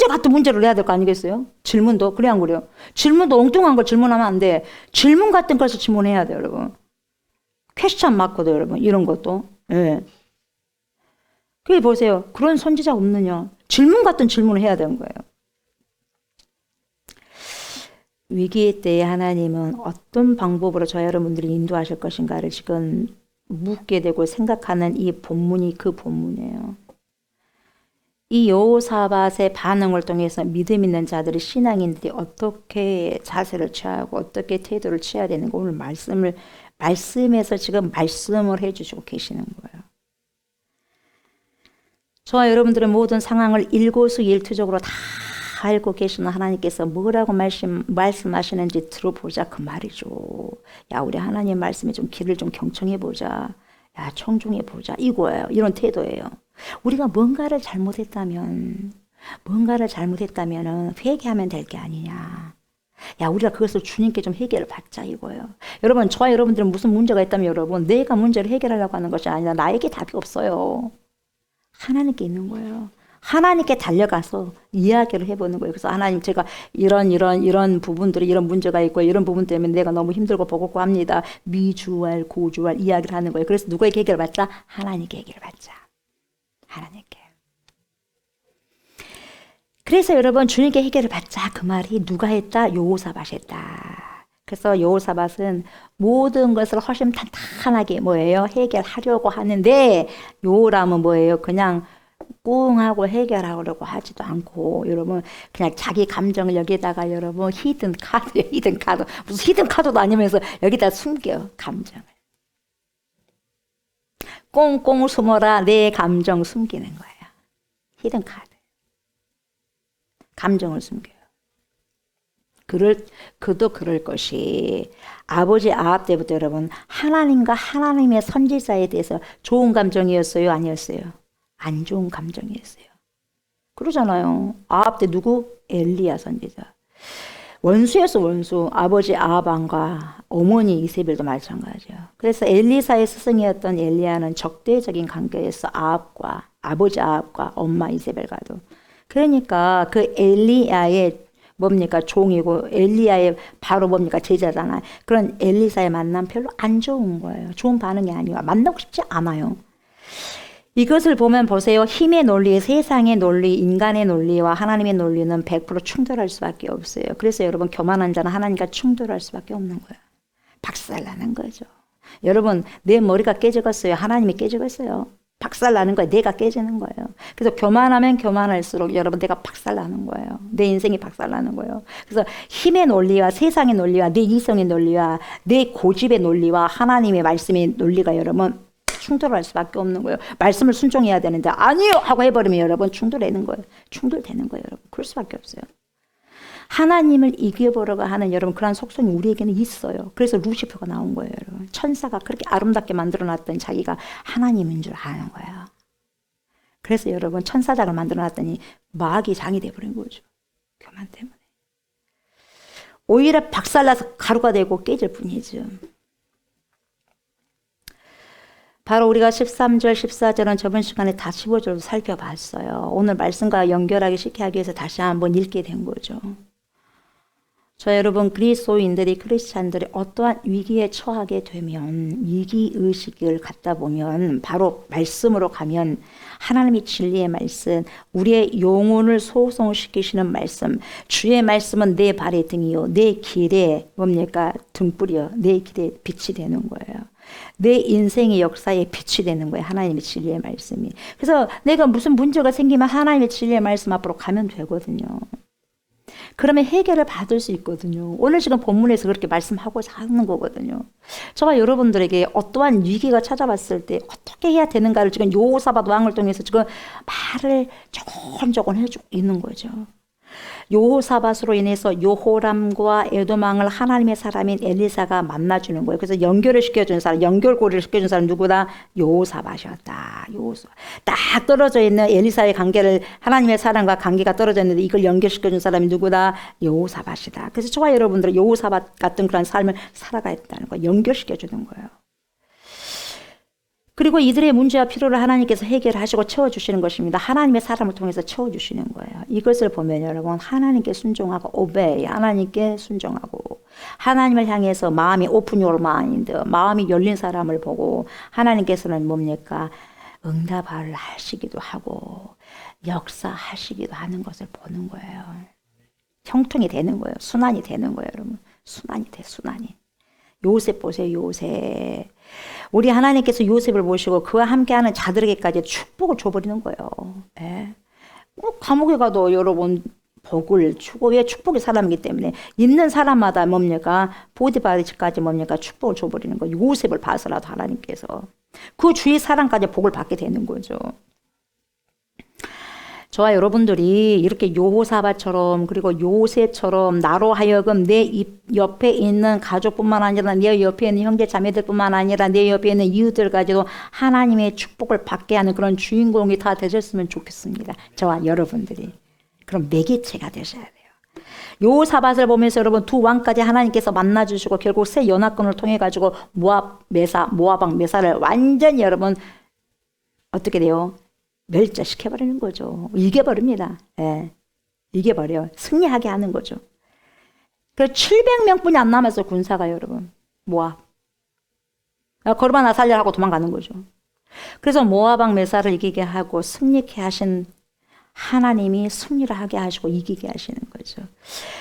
같은 문제를 내야 될 거 아니겠어요? 질문도 그래 안 그래요? 질문도 엉뚱한 걸 질문하면 안 돼. 질문 같은 것을 질문해야 돼요, 여러분. 퀘스천 마크도 여러분 이런 것도. 예. 그게 보세요. 그런 선지자 없느냐? 질문 같은 질문을 해야 되는 거예요. 위기 때에 하나님은 어떤 방법으로 저 여러분들이 인도하실 것인가를 지금 묻게 되고 생각하는 이 본문이 그 본문이에요. 이 여호사밧의 반응을 통해서 믿음 있는 자들이 신앙인들이 어떻게 자세를 취하고 어떻게 태도를 취해야 되는가 오늘 말씀에서 지금 말씀을 해주시고 계시는 거예요. 저와 여러분들의 모든 상황을 일거수일투족으로 다 알고 계시는 하나님께서 뭐라고 말씀하시는지 들어보자 그 말이죠. 야 우리 하나님 말씀에 좀 귀를 좀 경청해 보자. 야 청중해 보자 이거예요. 이런 태도예요. 우리가 뭔가를 잘못했다면 회개하면 될 게 아니냐. 야 우리가 그것을 주님께 좀 해결을 받자 이거예요. 여러분 저와 여러분들은 무슨 문제가 있다면 여러분 내가 문제를 해결하려고 하는 것이 아니라 나에게 답이 없어요. 하나님께 있는 거예요. 하나님께 달려가서 이야기를 해보는 거예요. 그래서 하나님 제가 이런 부분들이 이런 문제가 있고 이런 부분 때문에 내가 너무 힘들고 버겁고 합니다. 미주알 고주알 이야기를 하는 거예요. 그래서 누구에게 해결을 받자? 하나님께 해결을 받자. 하나님께. 그래서 여러분 주님께 해결을 받자 그 말이 누가 했다? 여호사밧이 했다. 그래서 여호사밧은 모든 것을 허심탄탄하게 뭐예요? 해결하려고 하는데 여호람은 뭐예요? 그냥 꿍 하고 해결하려고 하지도 않고 여러분 그냥 자기 감정을 여기다가 여러분 히든 카드 무슨 히든 카드도 아니면서 여기다 숨겨요 감정을. 꽁꽁 숨어라 내 감정 숨기는 거예요. 히든 카드. 감정을 숨겨요. 그도 그럴 것이 아버지 아합 때부터 여러분 하나님과 하나님의 선지자에 대해서 좋은 감정이었어요? 아니었어요? 안 좋은 감정이었어요. 그러잖아요. 아합 때 누구? 엘리야 선지자. 원수였어, 원수. 아버지 아합왕과 어머니 이세벨도 마찬가지야. 그래서 엘리사의 스승이었던 엘리야는 적대적인 관계에서 아합과 아버지 아합과 엄마 이세벨과도. 그러니까 그 엘리야의 뭡니까 종이고 엘리야의 바로 뭡니까 제자잖아요. 그런 엘리사의 만남 별로 안 좋은 거예요. 좋은 반응이 아니에요. 만나고 싶지 않아요. 이것을 보면 보세요. 힘의 논리, 세상의 논리, 인간의 논리와 하나님의 논리는 100% 충돌할 수밖에 없어요. 그래서 여러분 교만한 자는 하나님과 충돌할 수밖에 없는 거예요. 박살나는 거죠. 여러분 내 머리가 깨져갔어요. 하나님이 깨져갔어요. 박살나는 거예요. 내가 깨지는 거예요. 그래서 교만하면 교만할수록 여러분 내가 박살나는 거예요. 내 인생이 박살나는 거예요. 그래서 힘의 논리와 세상의 논리와 내 이성의 논리와 내 고집의 논리와 하나님의 말씀의 논리가 여러분 충돌할 수밖에 없는 거예요. 말씀을 순종해야 되는데 아니요 하고 해버리면 여러분 충돌되는 거예요. 충돌되는 거예요. 여러분. 그럴 수밖에 없어요. 하나님을 이겨보려고 하는 여러분 그런 속성이 우리에게는 있어요. 그래서 루시퍼가 나온 거예요. 여러분. 천사가 그렇게 아름답게 만들어놨더니 자기가 하나님인 줄 아는 거예요. 그래서 여러분 천사장을 만들어놨더니 마귀 장이 돼버린 거죠. 교만 때문에. 오히려 박살나서 가루가 되고 깨질 뿐이죠. 바로 우리가 13절, 14절은 저번 시간에 다 15절도 살펴봤어요. 오늘 말씀과 연결하기 쉽게 하기 위해서 다시 한번 읽게 된 거죠. 저 여러분 그리스도인들이 크리스찬들이 어떠한 위기에 처하게 되면 위기의식을 갖다 보면 바로 말씀으로 가면 하나님의 진리의 말씀, 우리의 영혼을 소송시키시는 말씀, 주의 말씀은 내 발의 등이요 내 길에 뭡니까 등불이요 내 길에 빛이 되는 거예요. 내 인생의 역사에 빛이 되는 거예요. 하나님의 진리의 말씀이. 그래서 내가 무슨 문제가 생기면 하나님의 진리의 말씀 앞으로 가면 되거든요. 그러면 해결을 받을 수 있거든요. 오늘 지금 본문에서 그렇게 말씀하고자 하는 거거든요. 저와 여러분들에게 어떠한 위기가 찾아왔을 때 어떻게 해야 되는가를 지금 여호사밧 왕을 통해서 지금 말을 조곤조곤 해주고 있는 거죠. 여호사밧으로 인해서 여호람과 에돔 왕을 하나님의 사람인 엘리사가 만나주는 거예요. 그래서 연결을 시켜준 사람, 연결고리를 시켜준 사람 누구다? 여호사밧이었다. 딱 떨어져 있는 엘리사의 관계를 하나님의 사람과 관계가 떨어져 있는데 이걸 연결시켜준 사람이 누구다? 여호사밧이다. 그래서 저와 여러분들은 여호사밧 같은 그런 삶을 살아가야 된다는 거예요. 연결시켜주는 거예요. 그리고 이들의 문제와 필요를 하나님께서 해결하시고 채워주시는 것입니다. 하나님의 사람을 통해서 채워주시는 거예요. 이것을 보면 여러분 하나님께 순종하고 obey, 하나님께 순종하고 하나님을 향해서 마음이 open your mind, 마음이 열린 사람을 보고 하나님께서는 뭡니까? 응답을 하시기도 하고 역사하시기도 하는 것을 보는 거예요. 형통이 되는 거예요. 순환이 되는 거예요. 여러분 순환이 돼. 순환이. 요셉 보세요. 요셉. 우리 하나님께서 요셉을 모시고 그와 함께하는 자들에게까지 축복을 줘버리는 거예요. 예. 감옥에 가도 여러분 복을 주고 왜 축복의 사람이기 때문에 있는 사람마다 뭡니까? 보디바르 집까지 뭡니까? 축복을 줘버리는 거예요. 요셉을 봐서라도 하나님께서. 그 주위 사람까지 복을 받게 되는 거죠. 저와 여러분들이 이렇게 여호사밧처럼 그리고 요셉처럼 나로 하여금 내 옆에 있는 가족뿐만 아니라 내 옆에 있는 형제 자매들뿐만 아니라 내 옆에 있는 이웃들까지도 하나님의 축복을 받게 하는 그런 주인공이 다 되셨으면 좋겠습니다. 저와 여러분들이. 그럼 매개체가 되셔야 돼요. 여호사밧을 보면서 여러분 두 왕까지 하나님께서 만나주시고 결국 새 연합군을 통해 가지고 모압왕 메사를 완전히 여러분 어떻게 돼요? 멸절시켜버리는 거죠. 이겨버립니다. 예. 이겨버려. 승리하게 하는 거죠. 그래서 700명뿐이 안 남았어요. 군사가 여러분. 모압. 걸어봐나 살려 하고 도망가는 거죠. 그래서 모압왕 메사를 이기게 하고 승리케 하신 하나님이 승리를 하게 하시고 이기게 하시는 거죠.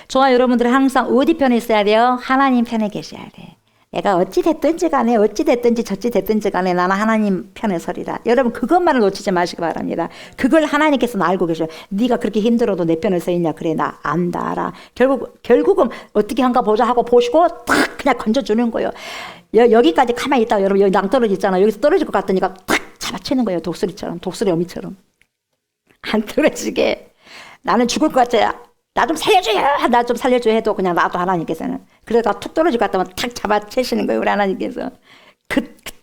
저와 여러분들은 항상 어디 편에 있어야 돼요? 하나님 편에 계셔야 돼. 내가 어찌 됐든지 간에 어찌 됐든지 저찌 됐든지 간에 나는 하나님 편에 서리라. 여러분 그것만을 놓치지 마시기 바랍니다. 그걸 하나님께서는 알고 계셔요. 네가 그렇게 힘들어도 내 편에 서 있냐? 그래 나 안다 알아. 결국은 어떻게 한가 보자 하고 보시고 탁 그냥 건져주는 거예요. 여기까지 가만히 있다가 여러분 여기 낭떠러지 있잖아. 여기서 떨어질 것 같으니까 탁 잡아채는 거예요. 독수리처럼. 독수리 어미처럼. 안 떨어지게. 나는 죽을 것 같아. 나 좀 살려줘요. 나 좀 살려줘 해도 그냥 나도 하나님께서는. 그러다가 툭 떨어질 것 같으면 탁 잡아채시는 거예요. 우리 하나님께서.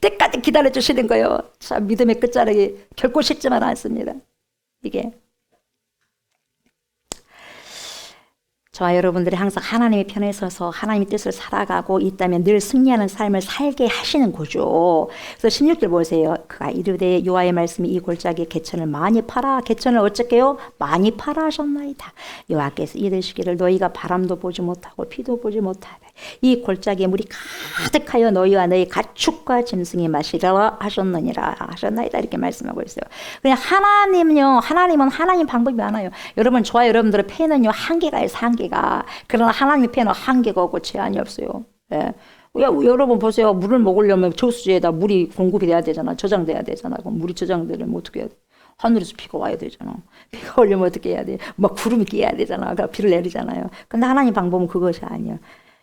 때까지 기다려주시는 거예요. 참 믿음의 끝자락이 결코 쉽지만 않습니다. 이게 저와 여러분들이 항상 하나님의 편에 서서 하나님의 뜻을 살아가고 있다면 늘 승리하는 삶을 살게 하시는 거죠. 그래서 16절 보세요. 그가 이르되 여호와의 말씀이 이 골짜기에 개천을 많이 팔아. 개천을 어쩌게요? 많이 팔아 하셨나이다. 여호와께서 이르시기를 너희가 바람도 보지 못하고 피도 보지 못하되 이 골짜기에 물이 가득하여 너희와 너희 가축과 짐승이 마시라 하셨나이다. 이렇게 말씀하고 있어요. 그냥 하나님은 하나님 방법이 많아요. 여러분, 저와 여러분들의 패는요 한계가 있어요. 한계가. 그러나 하나님의 패는 한계가 없고 제한이 없어요. 예. 여러분 보세요. 물을 먹으려면 저수지에다 물이 공급이 돼야 되잖아. 저장돼야 되잖아. 그럼 물이 저장되려면 어떻게 해야 돼? 하늘에서 비가 와야 되잖아. 비가 오려면 어떻게 해야 돼? 막 구름이 끼어야 되잖아. 그러니까 비를 내리잖아요. 근데 하나님 방법은 그것이 아니에요.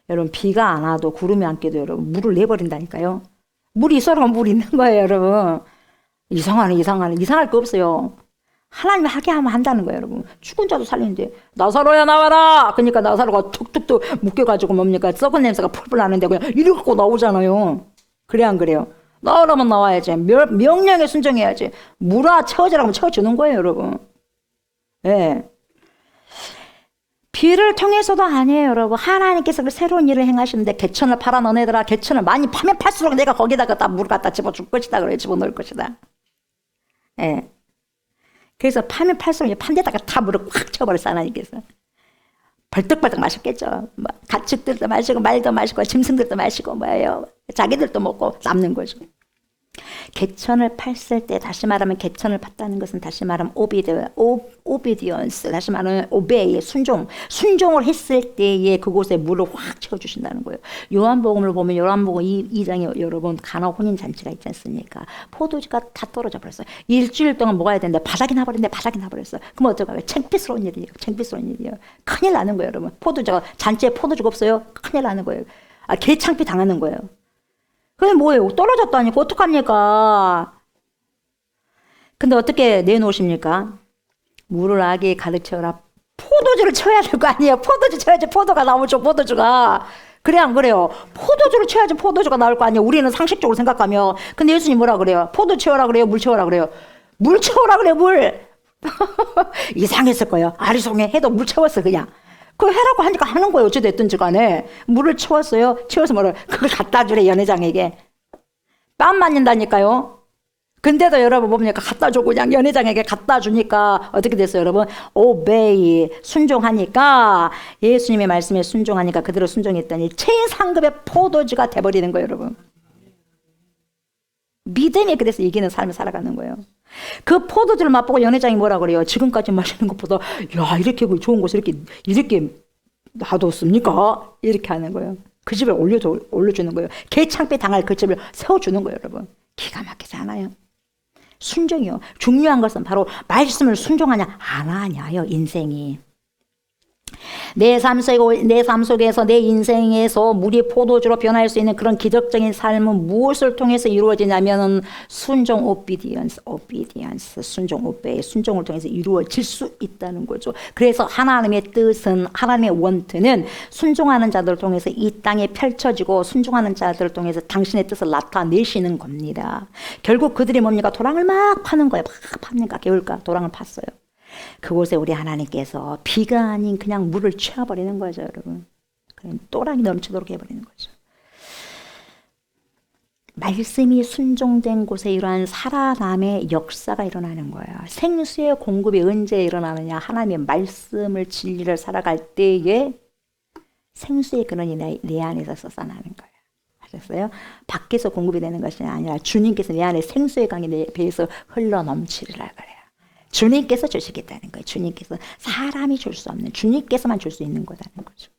여러분, 비가 안 와도 구름이 안 껴도 여러분 물을 내버린다니까요. 물이 있어라면 물이 있는 거예요, 여러분. 이상할 거 없어요. 하나님이 하게 하면 한다는 거예요, 여러분. 죽은 자도 살리는데 나사로야 나와라. 그러니까 나사로가 툭툭툭 묶여가지고 뭡니까? 썩은 냄새가 풀풀 나는데 그냥 이리 갖고 나오잖아요. 그래 안 그래요? 나오라면 나와야지. 명령에 순종해야지. 물아 채워주라면 채워주는 거예요, 여러분. 예. 비를 통해서도 아니에요, 여러분. 하나님께서 그 새로운 일을 행하시는데 개천을 팔아 너네들아. 개천을 많이 파면 팔수록 내가 거기다가 다 물 갖다 집어줄 것이다. 그래 집어넣을 것이다. 예. 그래서 파면 팔수록 판 데다가 다 물을 꽉 채워버렸어, 하나님께서. 벌떡벌떡 마셨겠죠. 뭐, 가축들도 마시고 말도 마시고 짐승들도 마시고 뭐예요. 자기들도 먹고 남는 거죠. 개천을 팠을 때, 다시 말하면 개천을 팠다는 것은 다시 말하면 오비디언스, 다시 말하면 오베이, 순종을 했을 때에 그곳에 물을 확 채워주신다는 거예요. 요한복음을 보면 요한복음 2장에 여러분 가나 혼인잔치가 있지 않습니까? 포도주가 다 떨어져 버렸어요. 일주일 동안 먹어야 되는데 바닥이 나버렸어요. 그럼 어떡하요? 창피스러운 일이에요. 큰일 나는 거예요, 여러분. 잔치에 포도주가 없어요? 큰일 나는 거예요. 개창피 당하는 거예요. 그게 뭐예요? 떨어졌다니까 어떡합니까? 근데 어떻게 내놓으십니까? 물을 아기에 가득 채워라. 포도주를 채워야 될 거 아니에요? 포도주 채워야지 포도가 나오죠, 포도주가. 그래 안 그래요? 포도주를 채워야지 포도주가 나올 거 아니에요? 우리는 상식적으로 생각하면. 근데 예수님 뭐라 그래요? 포도 채워라 그래요? 물 채워라 그래요? 물 채워라 그래요, 물. 이상했을 거예요. 아리송해 해도 물 채웠어 그냥. 그거 해라고 하니까 하는 거예요. 어찌됐든지 간에. 물을 채워서 뭐라 그걸 갖다 주래, 연회장에게. 뺨 맞는다니까요. 근데도 여러분 뭡니까? 갖다 주고 그냥 연회장에게 갖다 주니까 어떻게 됐어요, 여러분? 오베이, 순종하니까, 예수님의 말씀에 순종하니까 그대로 순종했더니 최상급의 포도주가 돼버리는 거예요, 여러분. 믿음이 그래서 이기는 삶을 살아가는 거예요. 그 포도주를 맛보고 연회장이 뭐라 그래요? 지금까지 마시는 것보다 야 이렇게 좋은 것을 이렇게 놔뒀습니까? 이렇게 하는 거예요. 그 집에 올려주는 거예요. 개창피 당할 그 집을 세워주는 거예요, 여러분. 기가 막히지 않아요? 순종이요. 중요한 것은 바로 말씀을 순종하냐 안 하냐요, 인생이. 내 삶 속에서 내 인생에서 물이 포도주로 변할 수 있는 그런 기적적인 삶은 무엇을 통해서 이루어지냐면 순종 오비디언스, 순종 오베이, 순종을 통해서 이루어질 수 있다는 거죠. 그래서 하나님의 뜻은, 하나님의 원트는 순종하는 자들을 통해서 이 땅에 펼쳐지고 순종하는 자들을 통해서 당신의 뜻을 나타내시는 겁니다. 결국 그들이 뭡니까? 도랑을 막 파는 거예요. 막 팝니까? 개울가 도랑을 팠어요. 그곳에 우리 하나님께서 비가 아닌 그냥 물을 채워버리는 거죠, 여러분. 그냥 또랑이 넘치도록 해버리는 거죠. 말씀이 순종된 곳에 이러한 살아남의 역사가 일어나는 거예요. 생수의 공급이 언제 일어나느냐? 하나님의 말씀을 진리를 살아갈 때에 생수의 근원이 내 안에서 솟아나는 거예요. 아셨어요? 밖에서 공급이 되는 것이 아니라 주님께서 내 안에 생수의 강이 내 배에서 흘러넘치리라 그래요. 주님께서 주시겠다는 거예요. 주님께서. 사람이 줄 수 없는, 주님께서만 줄 수 있는 거라는 거죠.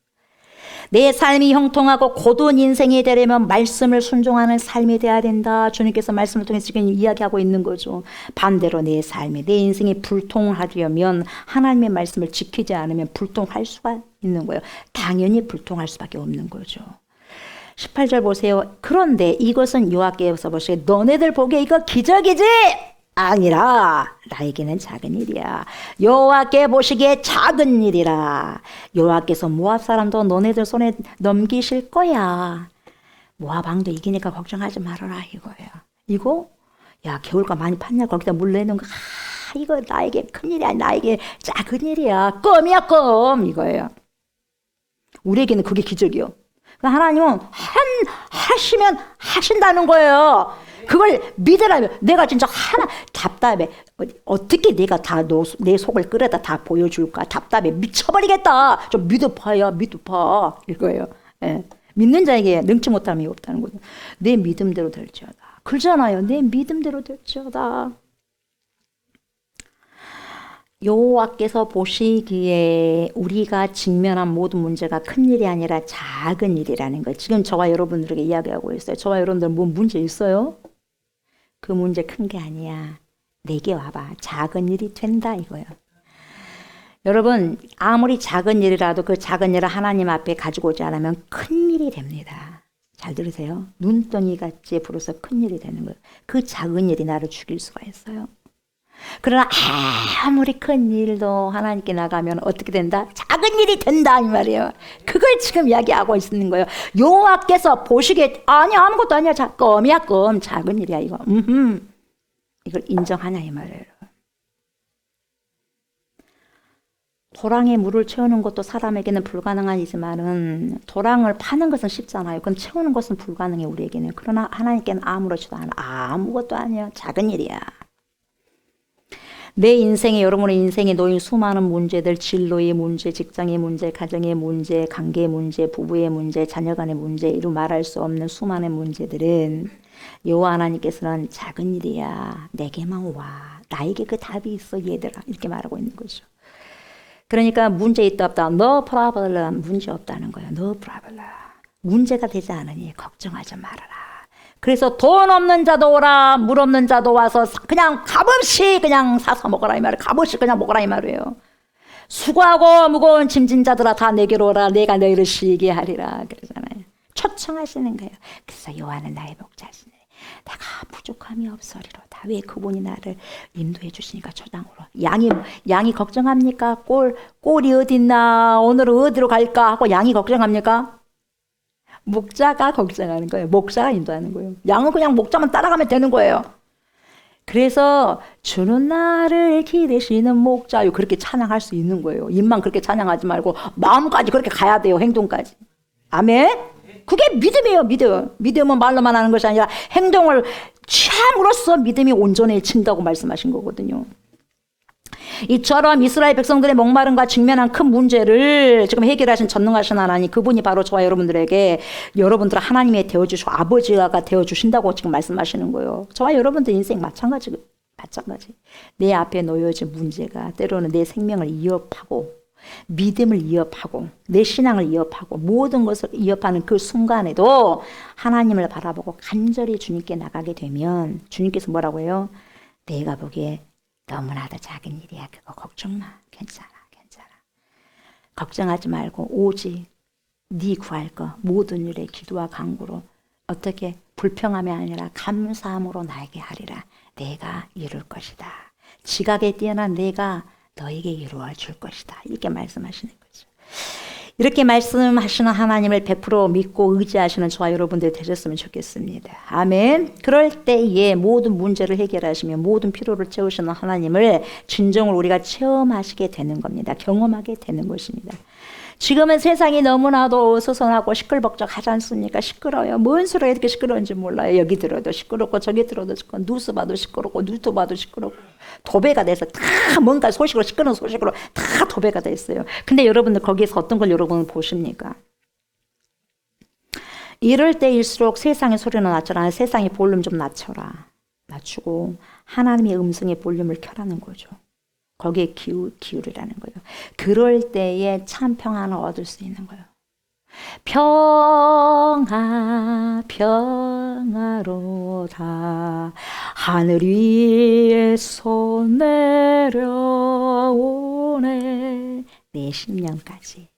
내 삶이 형통하고 고든 인생이 되려면 말씀을 순종하는 삶이 돼야 된다. 주님께서 말씀을 통해서 지금 이야기하고 있는 거죠. 반대로 내 삶이, 내 인생이 불통하려면 하나님의 말씀을 지키지 않으면 불통할 수가 있는 거예요. 당연히 불통할 수밖에 없는 거죠. 18절 보세요. 그런데 이것은 여호와께서 보시기에 너네들 보기에 이거 기적이지? 아니라 나에게는 작은 일이야. 여호와께 보시기에 작은 일이라. 여호와께서 모압 사람도 너네들 손에 넘기실 거야. 모압 왕도 이기니까 걱정하지 말아라 이거예요. 이거 야 겨울과 많이 팠냐 거기다 물 내는 거 이거 나에게 큰일이야 나에게 작은 일이야 껌이야 껌 이거예요. 우리에게는 그게 기적이요. 하나님은 하시면 하신다는 거예요. 그걸 믿으라면 내가 진짜 답답해. 어떻게 내가 다 내 속을 끌어다 다 보여줄까? 답답해. 미쳐버리겠다. 좀 믿어봐야 믿어봐. 이거예요. 예. 믿는 자에게 능치 못함이 없다는 거죠. 내 믿음대로 될지어다. 그러잖아요. 내 믿음대로 될지어다. 여호와께서 보시기에 우리가 직면한 모든 문제가 큰 일이 아니라 작은 일이라는 거. 지금 저와 여러분들에게 이야기하고 있어요. 저와 여러분들 뭐 문제 있어요? 그 문제 큰 게 아니야. 내게 와봐. 작은 일이 된다 이거예요. 여러분 아무리 작은 일이라도 그 작은 일을 하나님 앞에 가지고 오지 않으면 큰 일이 됩니다. 잘 들으세요. 눈덩이같이 불어서 큰 일이 되는 거예요. 그 작은 일이 나를 죽일 수가 있어요. 그러나 아무리 큰 일도 하나님께 나가면 어떻게 된다? 작은 일이 된다 이 말이에요. 그걸 지금 이야기하고 있는 거예요. 여호와께서 보시기에 아니야 아무것도 아니야 껌이야 껌 작은 일이야 이거. 이걸 인정하냐 이 말이에요. 도랑에 물을 채우는 것도 사람에게는 불가능한 일이지만은 도랑을 파는 것은 쉽잖아요. 그럼 채우는 것은 불가능해 우리에게는. 그러나 하나님께는 아무렇지도 않아. 아무것도 아니야. 작은 일이야. 내 인생에 여러분의 인생에 놓인 수많은 문제들, 진로의 문제, 직장의 문제, 가정의 문제, 관계의 문제, 부부의 문제, 자녀 간의 문제, 이루 말할 수 없는 수많은 문제들은 여호와 하나님께서는 작은 일이야. 내게만 와. 나에게 그 답이 있어 얘들아. 이렇게 말하고 있는 거죠. 그러니까 문제 있다 없다. No problem. 문제 없다는 거예요. No problem. 문제가 되지 않으니 걱정하지 말아라. 그래서 돈 없는 자도 오라, 물 없는 자도 와서 그냥 값없이 그냥 사서 먹어라 이 말이에요. 값없이 그냥 먹어라 이 말이에요. 수고하고 무거운 짐진 자들아 다 내게로 오라. 내가 너희를 쉬게 하리라. 그러잖아요. 초청하시는 거예요. 그래서 여호와는 나의 목자시네. 내가 부족함이 없으리로다. 왜 그분이 나를 인도해 주시니까 초장으로. 양이 걱정합니까? 꼴이 어딨나? 오늘은 어디로 갈까? 하고 양이 걱정합니까? 목자가 걱정하는 거예요. 목자가 인도하는 거예요. 양은 그냥 목자만 따라가면 되는 거예요. 그래서 주는 나를 기르시는 목자요. 그렇게 찬양할 수 있는 거예요. 입만 그렇게 찬양하지 말고 마음까지 그렇게 가야 돼요. 행동까지. 아멘? 그게 믿음이에요. 믿음. 믿음은 말로만 하는 것이 아니라 행동을 취함으로써 믿음이 온전해진다고 말씀하신 거거든요. 이처럼 이스라엘 백성들의 목마름과 직면한 큰 문제를 지금 해결하신 전능하신 하나님, 그분이 바로 저와 여러분들에게 여러분들을 하나님이 되어주시고 아버지가 되어주신다고 지금 말씀하시는 거예요. 저와 여러분들 인생 마찬가지. 내 앞에 놓여진 문제가 때로는 내 생명을 위협하고 믿음을 위협하고 내 신앙을 위협하고 모든 것을 위협하는 그 순간에도 하나님을 바라보고 간절히 주님께 나가게 되면 주님께서 뭐라고 해요? 내가 보기에 너무나도 작은 일이야. 그거 걱정 마. 괜찮아. 걱정하지 말고 오직 네 구할 거 모든 일에 기도와 간구로 어떻게 불평함이 아니라 감사함으로 나에게 하리라. 내가 이룰 것이다. 지각에 뛰어난 내가 너에게 이루어 줄 것이다. 이렇게 말씀하시는 거죠. 이렇게 말씀하시는 하나님을 100% 믿고 의지하시는 저와 여러분들 되셨으면 좋겠습니다. 아멘. 그럴 때에 모든 문제를 해결하시며 모든 필요를 채우시는 하나님을 진정으로 우리가 체험하시게 되는 겁니다. 경험하게 되는 것입니다. 지금은 세상이 너무나도 어수선하고 시끌벅적하지 않습니까? 시끄러워요. 뭔 소리가 이렇게 시끄러운지 몰라요. 여기 들어도 시끄럽고 저기 들어도 시끄럽고 뉴스 봐도 시끄럽고 뉴스 봐도 시끄럽고 도배가 돼서 다 뭔가 소식으로 시끄러운 소식으로 다 도배가 돼 있어요. 근데 여러분들 거기에서 어떤 걸 여러분은 보십니까? 이럴 때일수록 세상의 소리는 낮춰라. 세상의 볼륨 좀 낮춰라. 낮추고 하나님의 음성의 볼륨을 켜라는 거죠. 거기에 기울이라는 거예요. 그럴 때에 참 평안을 얻을 수 있는 거예요. 평화로다 하늘 위에서 내려오네. 내 심령까지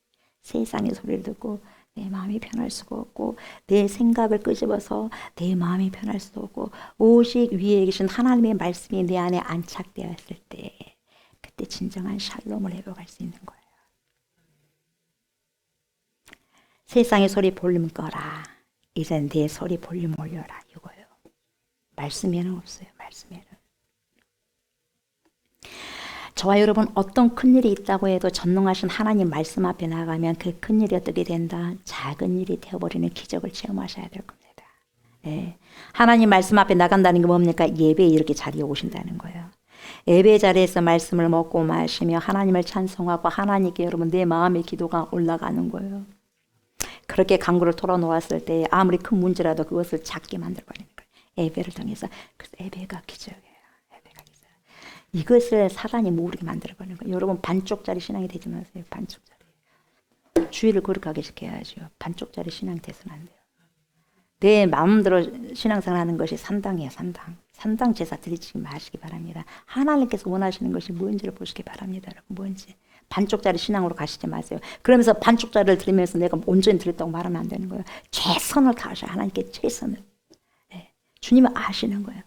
세상의 소리를 듣고 내 마음이 편할 수가 없고 내 생각을 끄집어서 내 마음이 편할 수도 없고 오직 위에 계신 하나님의 말씀이 내 안에 안착되었을 때 그때 진정한 샬롬을 회복할 수 있는 거예요. 세상의 소리 볼륨 꺼라. 이제 내 소리 볼륨 올려라 이거예요. 말씀에는 없어요. 말씀에는. 저와 여러분 어떤 큰일이 있다고 해도 전능하신 하나님 말씀 앞에 나가면 그 큰일이 어떻게 된다? 작은 일이 되어버리는 기적을 체험하셔야 될 겁니다. 네. 하나님 말씀 앞에 나간다는 게 뭡니까? 예배에 이렇게 자리에 오신다는 거예요. 예배 자리에서 말씀을 먹고 마시며 하나님을 찬송하고 하나님께 여러분 내 마음의 기도가 올라가는 거예요. 그렇게 강구를 털어놓았을 때 아무리 큰 문제라도 그것을 작게 만들어버리는 거예요. 예배를 통해서. 그래서 예배가 기적이에요. 예배가 기적. 이것을 사단이 모르게 만들어버리는 거예요. 여러분 반쪽짜리 신앙이 되지 마세요. 반쪽짜리. 주의를 거룩하게 지켜야죠. 반쪽짜리 신앙 돼서는 안 돼요. 내 마음대로 신앙생활 하는 것이 산당이에요. 산당. 산당 제사 드리지 마시기 바랍니다. 하나님께서 원하시는 것이 뭔지를 보시기 바랍니다. 여러분 뭔지. 반쪽짜리 신앙으로 가시지 마세요. 그러면서 반쪽짜리를 드리면서 내가 온전히 드렸다고 말하면 안 되는 거예요. 최선을 다하셔야 하나님께 최선을. 네. 주님은 아시는 거예요.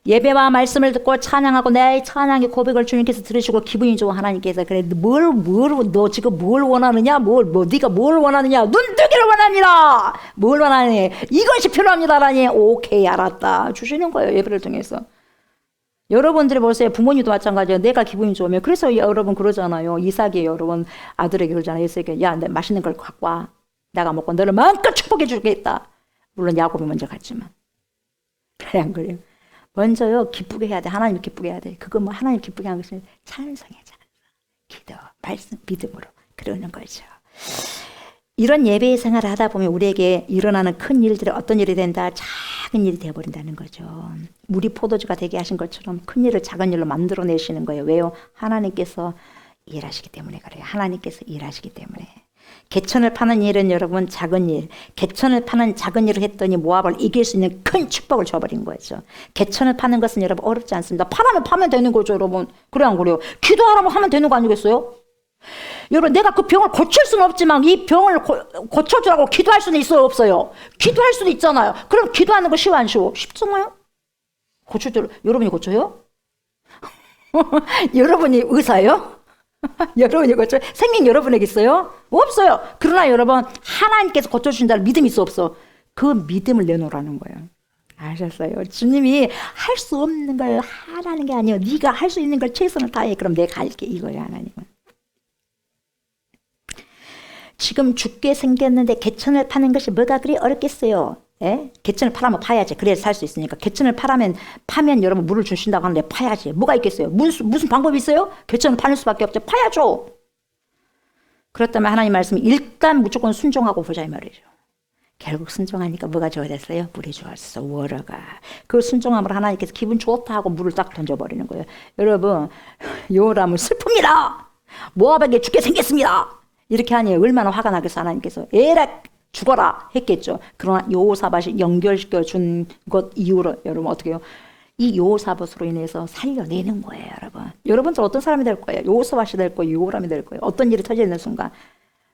예배와 말씀을 듣고 찬양하고 내 찬양의 고백을 주님께서 들으시고 기분이 좋은 하나님께서 그래 너 지금 뭘 원하느냐 네가 뭘 원하느냐 눈뜨기를 원합니다. 뭘 원하느냐 이것이 필요합니다라니 오케이 알았다 주시는 거예요. 예배를 통해서. 여러분들이 보세요. 부모님도 마찬가지예요. 내가 기분이 좋으면 그래서 여러분 그러잖아요. 이삭이 여러분 아들에게 그러잖아요. 이삭이 야 내 맛있는 걸 갖고 와. 내가 먹고 너를 마음껏 축복해 주겠다. 물론 야곱이 먼저 갔지만 그래 안 그래요? 먼저요 기쁘게 해야 돼. 하나님 기쁘게 해야 돼. 그거 뭐 하나님 기쁘게 하는 것은 찬송이야. 기도, 말씀, 믿음으로 그러는 거죠. 이런 예배의 생활을 하다 보면 우리에게 일어나는 큰 일들이 어떤 일이 된다? 작은 일이 되어버린다는 거죠. 물이 포도주가 되게 하신 것처럼 큰 일을 작은 일로 만들어내시는 거예요. 왜요? 하나님께서 일하시기 때문에 그래요. 하나님께서 일하시기 때문에. 개천을 파는 일은 여러분 작은 일. 개천을 파는 작은 일을 했더니 모압을 이길 수 있는 큰 축복을 줘버린 거죠. 개천을 파는 것은 여러분 어렵지 않습니다. 파라면 파면 되는 거죠 여러분. 그래 안 그래요? 기도하라면 하면 되는 거 아니겠어요? 여러분 내가 그 병을 고칠 수는 없지만 이 병을 고쳐주라고 기도할 수는 있어요 없어요? 기도할 수는 있잖아요. 그럼 기도하는 거 쉬워 안 쉬워? 쉽잖아요. 고쳐줄 여러분이 고쳐요? 여러분이 의사예요? 여러분이 고쳐 생명 여러분에게 있어요? 없어요. 그러나 여러분 하나님께서 고쳐주신다는 믿음이 있어 없어? 그 믿음을 내놓으라는 거예요. 아셨어요? 주님이 할 수 없는 걸 하라는 게 아니에요. 네가 할 수 있는 걸 최선을 다해. 그럼 내가 할게 이거예요. 하나님은. 지금 죽게 생겼는데 개천을 파는 것이 뭐가 그리 어렵겠어요? 예? 개천을 파라면 파야지. 그래야 살 수 있으니까. 개천을 파면 여러분 물을 주신다고 하는데 파야지. 뭐가 있겠어요? 무슨 방법이 있어요? 개천을 파는 수밖에 없죠. 파야죠. 그렇다면 하나님 말씀이 일단 무조건 순종하고 보자 이 말이죠. 결국 순종하니까 뭐가 좋아졌어요? 물이 좋았어. 워러가. 그 순종함으로 하나님께서 기분 좋다 하고 물을 딱 던져버리는 거예요. 여러분 요람은 슬픕니다. 모압에게 죽게 생겼습니다. 이렇게 하니 얼마나 화가 나겠어. 하나님께서 에라 죽어라 했겠죠. 그러나 여호사밧이 연결시켜 준 것 이후로 여러분 어떻게 해요? 이 여호사밧으로 인해서 살려내는 거예요. 여러분들 어떤 사람이 될 거예요? 여호사밧이 될 거예요? 여호람이 될 거예요? 어떤 일이 터지는 순간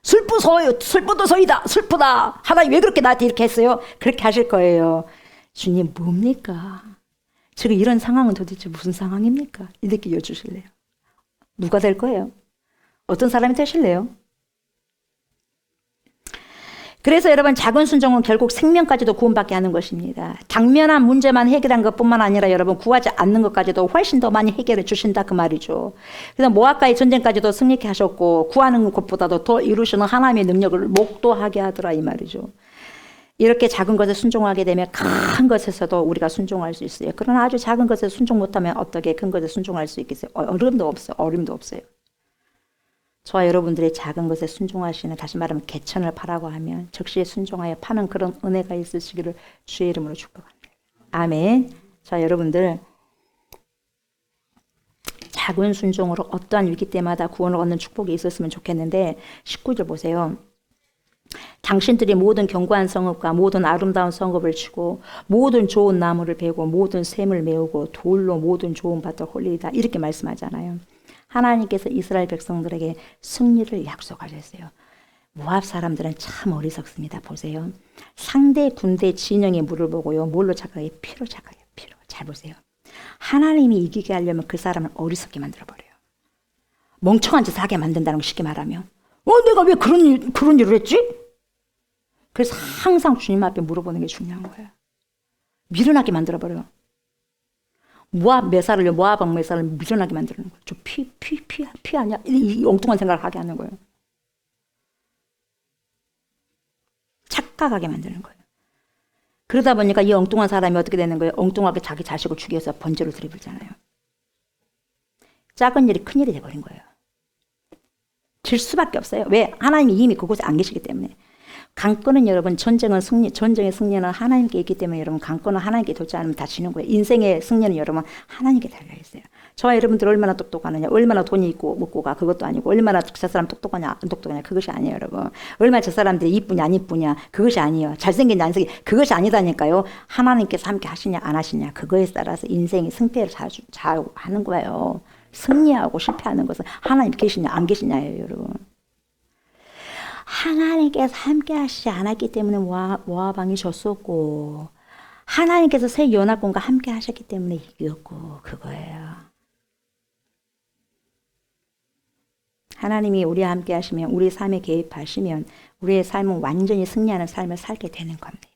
슬프도소이다. 슬프다. 하나님 왜 그렇게 나한테 이렇게 했어요? 그렇게 하실 거예요. 주님 뭡니까? 지금 이런 상황은 도대체 무슨 상황입니까? 이렇게 여쭈실래요? 누가 될 거예요? 어떤 사람이 되실래요? 그래서 여러분 작은 순종은 결국 생명까지도 구원받게 하는 것입니다. 당면한 문제만 해결한 것뿐만 아니라 여러분 구하지 않는 것까지도 훨씬 더 많이 해결해 주신다 그 말이죠. 그래서 모압과의 전쟁까지도 승리케 하셨고 구하는 것보다도 더 이루시는 하나님의 능력을 목도하게 하더라 이 말이죠. 이렇게 작은 것에 순종하게 되면 큰 것에서도 우리가 순종할 수 있어요. 그러나 아주 작은 것에 순종 못하면 어떻게 큰 것에 순종할 수 있겠어요? 어림도 없어요. 저와 여러분들의 작은 것에 순종하시는 다시 말하면 개천을 파라고 하면 적시에 순종하여 파는 그런 은혜가 있으시기를 주의 이름으로 축복합니다. 아멘. 자 여러분들 작은 순종으로 어떠한 위기 때마다 구원을 얻는 축복이 있었으면 좋겠는데 19절 보세요. 당신들이 모든 견고한 성읍과 모든 아름다운 성읍을 치고 모든 좋은 나무를 베고 모든 샘을 메우고 돌로 모든 좋은 밭을 홀리다 이렇게 말씀하잖아요. 하나님께서 이스라엘 백성들에게 승리를 약속하셨어요. 모압 사람들은 참 어리석습니다. 보세요. 상대 군대 진영의 물을 보고요. 뭘로 착각해요? 피로 착각해요. 피로. 잘 보세요. 하나님이 이기게 하려면 그 사람을 어리석게 만들어버려요. 멍청한 짓을 하게 만든다는 거 쉽게 말하면 내가 왜 그런 일을 했지? 그래서 항상 주님 앞에 물어보는 게 중요한 거예요. 미련하게 만들어버려요. 모압 메사를요, 모압 왕 메사를 미련하게 만드는 거예요. 저 피 아니야? 이 엉뚱한 생각을 하게 하는 거예요. 착각하게 만드는 거예요. 그러다 보니까 이 엉뚱한 사람이 어떻게 되는 거예요? 엉뚱하게 자기 자식을 죽여서 번제로 들이불잖아요. 작은 일이 큰 일이 돼버린 거예요. 질 수밖에 없어요. 왜? 하나님이 이미 그곳에 안 계시기 때문에. 강권은 여러분, 전쟁의 승리는 하나님께 있기 때문에 여러분, 강권은 하나님께 뒀지 않으면 다 지는 거예요. 인생의 승리는 여러분, 하나님께 달려있어요. 저와 여러분들 얼마나 똑똑하느냐, 얼마나 돈이 있고 먹고 가, 그것도 아니고, 얼마나 저 사람 똑똑하냐, 안 똑똑하냐, 그것이 아니에요, 여러분. 얼마나 저 사람들이 이쁘냐, 안 이쁘냐, 그것이 아니에요. 잘생긴냐, 안 생긴, 그것이 아니다니까요. 하나님께서 함께 하시냐, 안 하시냐, 그거에 따라서 인생의 승패를 좌우하는 거예요. 승리하고 실패하는 것은 하나님 계시냐, 안 계시냐예요, 여러분. 하나님께서 함께 하시지 않았기 때문에 모압 왕이 졌었고, 하나님께서 새 연합군과 함께 하셨기 때문에 이겼고, 그거예요. 하나님이 우리와 함께 하시면, 우리 삶에 개입하시면 우리의 삶은 완전히 승리하는 삶을 살게 되는 겁니다.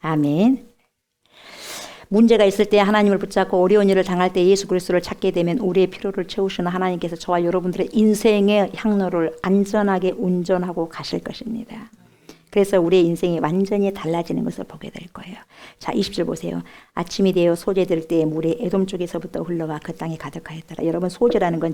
아멘. 문제가 있을 때 하나님을 붙잡고 어려운 일을 당할 때 예수 그리스도를 찾게 되면 우리의 필요를 채우시는 하나님께서 저와 여러분들의 인생의 향로를 안전하게 운전하고 가실 것입니다. 그래서 우리의 인생이 완전히 달라지는 것을 보게 될 거예요. 자, 20절 보세요. 아침이 되어 소재 들을 때에 물이 에돔 쪽에서부터 흘러와 그 땅에 가득하였더라. 여러분, 소재라는 건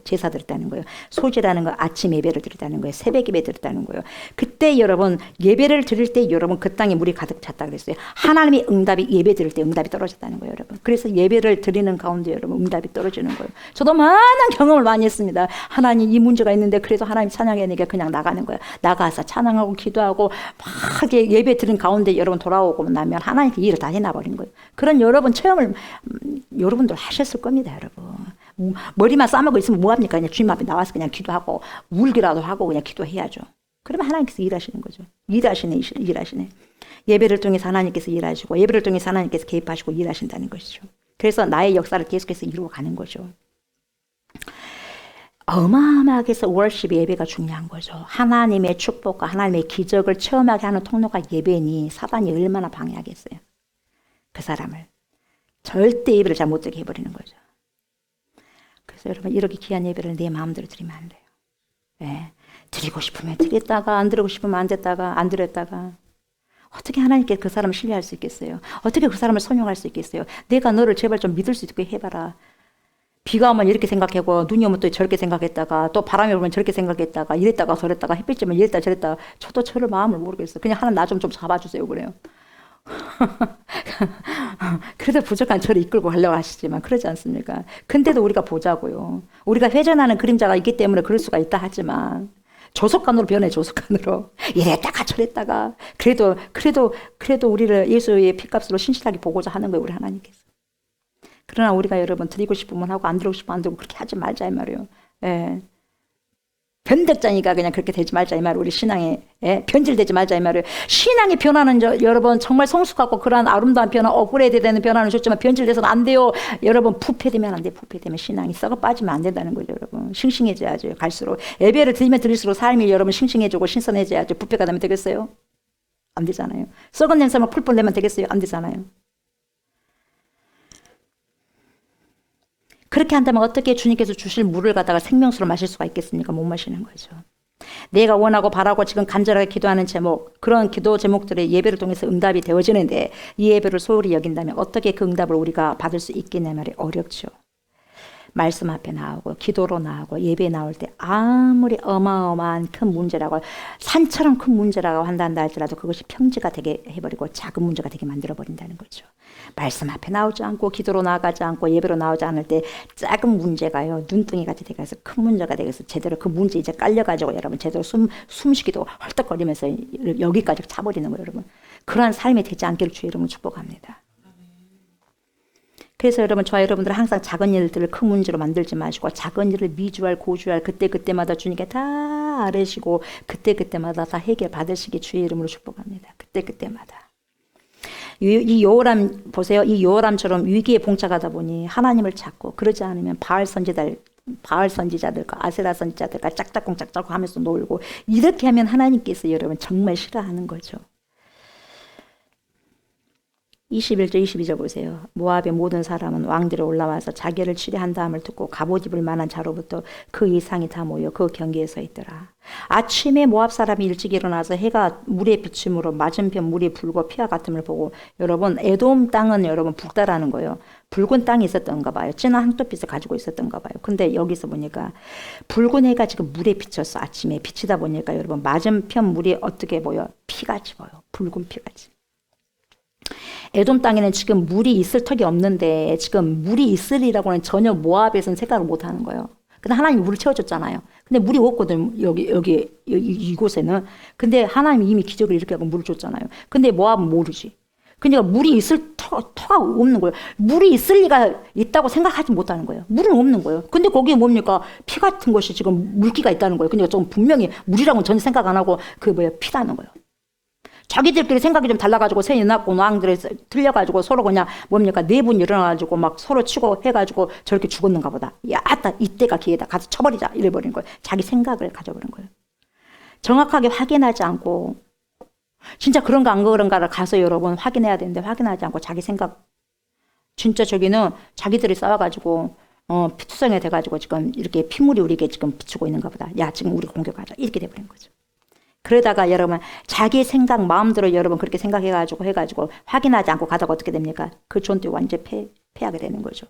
제사 드렸다는 거예요. 소재라는 건 아침 예배를 드렸다는 거예요. 새벽 예배 드렸다는 거예요. 그때 여러분, 예배를 드릴 때 여러분, 그 땅에 물이 가득 찼다 그랬어요. 하나님의 응답이 예배 드릴 때 응답이 떨어졌다는 거예요, 여러분. 그래서 예배를 드리는 가운데 여러분, 응답이 떨어지는 거예요. 저도 많은 경험을 많이 했습니다. 하나님, 이 문제가 있는데 그래도 하나님 찬양해야 되니까 그냥 나가는 거예요. 나가서 찬양하고 기도하고 막 예배 드린 가운데 여러분 돌아오고 나면 하나님께 일을 다 해놔버린 거예요. 그런 여러분 체험을 여러분들 하셨을 겁니다, 여러분. 머리만 싸먹고 있으면 뭐합니까? 그냥 주님 앞에 나와서 그냥 기도하고 울기라도 하고 그냥 기도해야죠. 그러면 하나님께서 일하시는 거죠. 일하시네. 예배를 통해서 하나님께서 일하시고, 예배를 통해서 하나님께서 개입하시고 일하신다는 것이죠. 그래서 나의 역사를 계속해서 이루어 가는 거죠. 어마어마하게 해서 월십 예배가 중요한 거죠. 하나님의 축복과 하나님의 기적을 체험하게 하는 통로가 예배니 사단이 얼마나 방해하겠어요. 그 사람을. 절대 예배를 잘 못 드게 해버리는 거죠. 그래서 여러분, 이렇게 귀한 예배를 내 마음대로 드리면 안 돼요. 네. 드리고 싶으면 드렸다가 안 드리고 싶으면 안 드렸다가 어떻게 하나님께 그 사람을 신뢰할 수 있겠어요? 어떻게 그 사람을 선용할 수 있겠어요? 내가 너를 제발 좀 믿을 수 있게 해봐라. 비가 오면 이렇게 생각하고 눈이 오면 또 저렇게 생각했다가 또 바람이 불면 저렇게 생각했다가 이랬다가 저랬다가 햇빛 쬐면 이랬다 저랬다. 저도 저를 마음을 모르겠어요. 그냥 하나님 나 좀 잡아주세요 그래요. 그래도 부족한 저를 이끌고 가려고 하시지만 그러지 않습니까? 근데도 우리가 보자고요. 우리가 회전하는 그림자가 있기 때문에 그럴 수가 있다 하지만 조속간으로 변해, 조속간으로. 이랬다가 저랬다가 그래도 우리를 예수의 피값으로 신실하게 보고자 하는 거예요, 우리 하나님께서. 그러나 우리가 여러분 드리고 싶으면 하고 안 드리고 싶으면 안 드리고 그렇게 하지 말자 이 말이에요. 예. 변덕자니까 그냥 그렇게 되지 말자 이 말이에요. 우리 신앙에 변질되지 말자 이 말이에요. 신앙의 변화는 여러분 정말 성숙하고 그러한 아름다운 변화, 업그레이드 되는 변화는 좋지만 변질돼서는 안 돼요. 여러분 부패되면 안 돼요. 부패되면 신앙이 썩어 빠지면 안 된다는 거죠. 여러분 싱싱해져야죠. 갈수록 예배를 드리면 드릴수록 삶이 여러분 싱싱해지고 신선해져야죠. 부패가 되면 되겠어요? 안 되잖아요. 썩은 냄새만 풀풀 내면 되겠어요? 안 되잖아요. 그렇게 한다면 어떻게 주님께서 주실 물을 갖다가 생명수로 마실 수가 있겠습니까? 못 마시는 거죠. 내가 원하고 바라고 지금 간절하게 기도하는 제목, 그런 기도 제목들의 예배를 통해서 응답이 되어지는데 이 예배를 소홀히 여긴다면 어떻게 그 응답을 우리가 받을 수 있겠냐 말이 어렵죠. 말씀 앞에 나오고 기도로 나오고 예배에 나올 때 아무리 어마어마한 큰 문제라고 산처럼 큰 문제라고 한다 할지라도 그것이 평지가 되게 해버리고 작은 문제가 되게 만들어버린다는 거죠. 말씀 앞에 나오지 않고 기도로 나아가지 않고 예배로 나오지 않을 때 작은 문제가요 눈덩이 같이 돼서 큰 문제가 되어서 제대로 그 문제 이제 깔려가지고 여러분 제대로 숨쉬기도 헐떡거리면서 여기까지 차버리는 거예요. 여러분 그러한 삶이 되지 않기를 주의 이름으로 축복합니다. 그래서 여러분 저와 여러분들은 항상 작은 일들을 큰 문제로 만들지 마시고 작은 일을 미주알 고주알 그때그때마다 주님께 다 아뢰시고 그때그때마다 다 해결 받으시기 주의 이름으로 축복합니다. 그때그때마다. 이 여호람 보세요. 이 여호람처럼 위기에 봉착하다 보니 하나님을 찾고 그러지 않으면 바알 선지자들과 아세라 선지자들과 짝짝꿍 하면서 놀고 이렇게 하면 하나님께서 여러분 정말 싫어하는 거죠. 21절 22절 보세요. 모압의 모든 사람은 왕들이 올라와서 자기를 치려한 다음을 듣고 갑옷 입을 만한 자로부터 그 이상이 다 모여 그 경계에 서 있더라. 아침에 모압 사람이 일찍 일어나서 해가 물에 비침으로 맞은편 물이 붉고 피와 같음을 보고, 여러분 에돔 땅은 여러분 붉다라는 거예요. 붉은 땅이 있었던가 봐요. 진한 황토빛을 가지고 있었던가 봐요. 근데 여기서 보니까 붉은 해가 지금 물에 비쳤어. 아침에 비치다 보니까 여러분 맞은편 물이 어떻게 보여? 피같이 보여. 붉은 피같이. 에돔 땅에는 지금 물이 있을 턱이 없는데 지금 물이 있으리라고는 전혀 모압에서는 생각을 못 하는 거예요. 근데 하나님이 물을 채워줬잖아요. 근데 물이 없거든, 여기 이곳에는. 근데 하나님이 이미 기적을 이렇게 하고 물을 줬잖아요. 근데 모압은 모르지. 그러니까 물이 있을 터가 없는 거예요. 물이 있을 리가 있다고 생각하지 못하는 거예요. 물은 없는 거예요. 근데 거기에 뭡니까? 피 같은 것이 지금 물기가 있다는 거예요. 그러니까 좀 분명히 물이라고는 전혀 생각 안 하고 피라는 거예요. 자기들끼리 생각이 좀 달라가지고 새 낳고 왕들이 틀려가지고 서로 그냥 네 분 일어나가지고 막 서로 치고 해가지고 저렇게 죽었는가 보다. 야, 아따 이때가 기회다. 가서 쳐버리자. 이래버린 거예요. 자기 생각을 가져버린 거예요. 정확하게 확인하지 않고, 진짜 그런가 안 그런가를 가서 여러분 확인해야 되는데 확인하지 않고 자기 생각, 진짜 저기는 자기들이 싸워가지고 피투성이 돼가지고 지금 이렇게 피물이 우리에게 지금 비추고 있는가 보다. 야, 지금 우리 공격하자. 이렇게 돼버린 거죠. 그러다가 여러분 자기 생각 마음대로 여러분 그렇게 생각해가지고 해가지고 확인하지 않고 가다가 어떻게 됩니까? 그 전투에 완전 패하게 되는 거죠.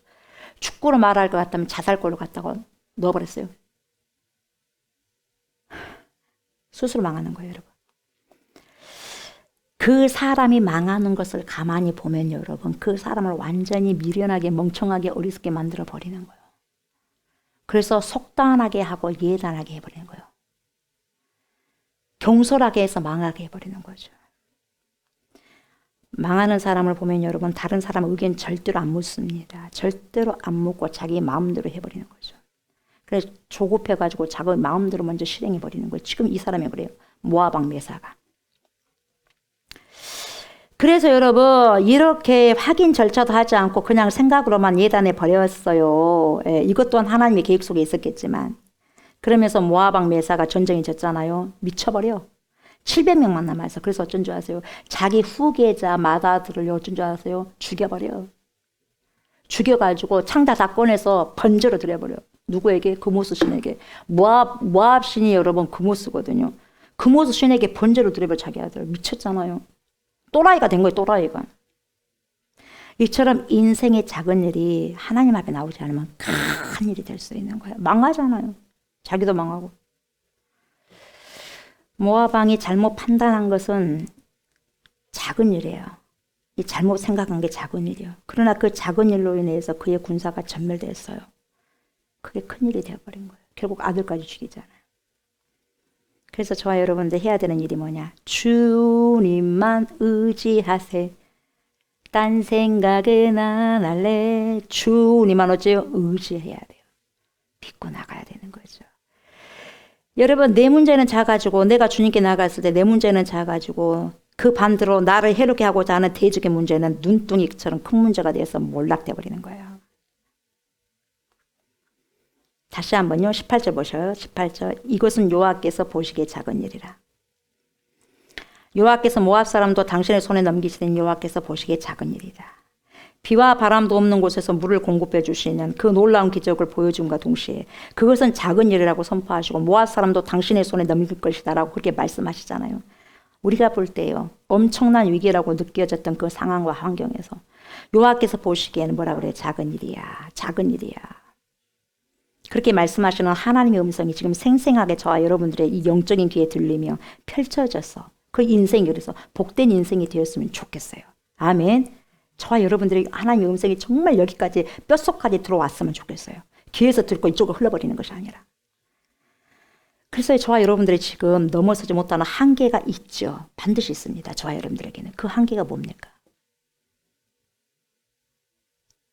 축구로 말할 것 같다면 자살골로 갔다가 넣어버렸어요. 스스로 망하는 거예요, 여러분. 그 사람이 망하는 것을 가만히 보면 여러분 그 사람을 완전히 미련하게 멍청하게 어리석게 만들어 버리는 거예요. 그래서 속단하게 하고 예단하게 해버리는 거예요. 경솔하게 해서 망하게 해버리는 거죠. 망하는 사람을 보면 여러분 다른 사람 의견 절대로 안 묻습니다. 절대로 안 묻고 자기 마음대로 해버리는 거죠. 그래서 조급해가지고 자기 마음대로 먼저 실행해버리는 거예요. 지금 이 사람이 그래요. 모압 왕 메사가. 그래서 여러분 이렇게 확인 절차도 하지 않고 그냥 생각으로만 예단해 버렸어요. 예, 이것 또한 하나님의 계획 속에 있었겠지만, 그러면서 모압 왕 메사가 전쟁이 졌잖아요. 미쳐버려. 700명만 남아서. 그래서 어쩐 줄 아세요? 자기 후계자 마다들을 어쩐 줄 아세요? 죽여버려. 죽여가지고 창다 다 꺼내서 번제로 드려버려. 누구에게? 그모스 신에게. 모압 신이 여러분 그모스거든요. 그모스 신에게 번제로 드려버려. 자기 아들. 미쳤잖아요. 또라이가 된 거예요. 또라이가. 이처럼 인생의 작은 일이 하나님 앞에 나오지 않으면 큰 일이 될 수 있는 거예요. 망하잖아요. 자기도 망하고. 모압 왕이 잘못 판단한 것은 작은 일이에요. 이 잘못 생각한 게 작은 일이에요. 그러나 그 작은 일로 인해서 그의 군사가 전멸됐어요. 그게 큰일이 되어버린 거예요. 결국 아들까지 죽이잖아요. 그래서 저와 여러분들 해야 되는 일이 뭐냐? 주님만 의지하세. 딴 생각은 안 할래. 주님만 어째요? 의지해야 돼요. 믿고 나가야 되는 거죠. 여러분 내 문제는 작아지고 내가 주님께 나갔을 때 내 문제는 작아지고 그 반대로 나를 해롭게 하고자 하는 대적의 문제는 눈둥이처럼 큰 문제가 돼서 몰락돼 버리는 거예요. 다시 한번요. 18절 보셔요. 18절. 이것은 여호와께서 보시기에 작은 일이라. 여호와께서 모압 사람도 당신의 손에 넘기시는 여호와께서 보시기에 작은 일이다. 비와 바람도 없는 곳에서 물을 공급해 주시는 그 놀라운 기적을 보여줌과 동시에 그것은 작은 일이라고 선포하시고 모압 사람도 당신의 손에 넘길 것이다라고 그렇게 말씀하시잖아요. 우리가 볼 때요. 엄청난 위기라고 느껴졌던 그 상황과 환경에서 여호와께서 보시기에는 뭐라 그래요? 작은 일이야. 작은 일이야. 그렇게 말씀하시는 하나님의 음성이 지금 생생하게 저와 여러분들의 이 영적인 귀에 들리며 펼쳐져서 그 인생이 그래서 복된 인생이 되었으면 좋겠어요. 아멘. 저와 여러분들의 하나님의 음성이 정말 여기까지 뼛속까지 들어왔으면 좋겠어요. 귀에서 듣고 이쪽으로 흘러버리는 것이 아니라. 그래서 저와 여러분들이 지금 넘어서지 못하는 한계가 있죠. 반드시 있습니다. 저와 여러분들에게는. 그 한계가 뭡니까?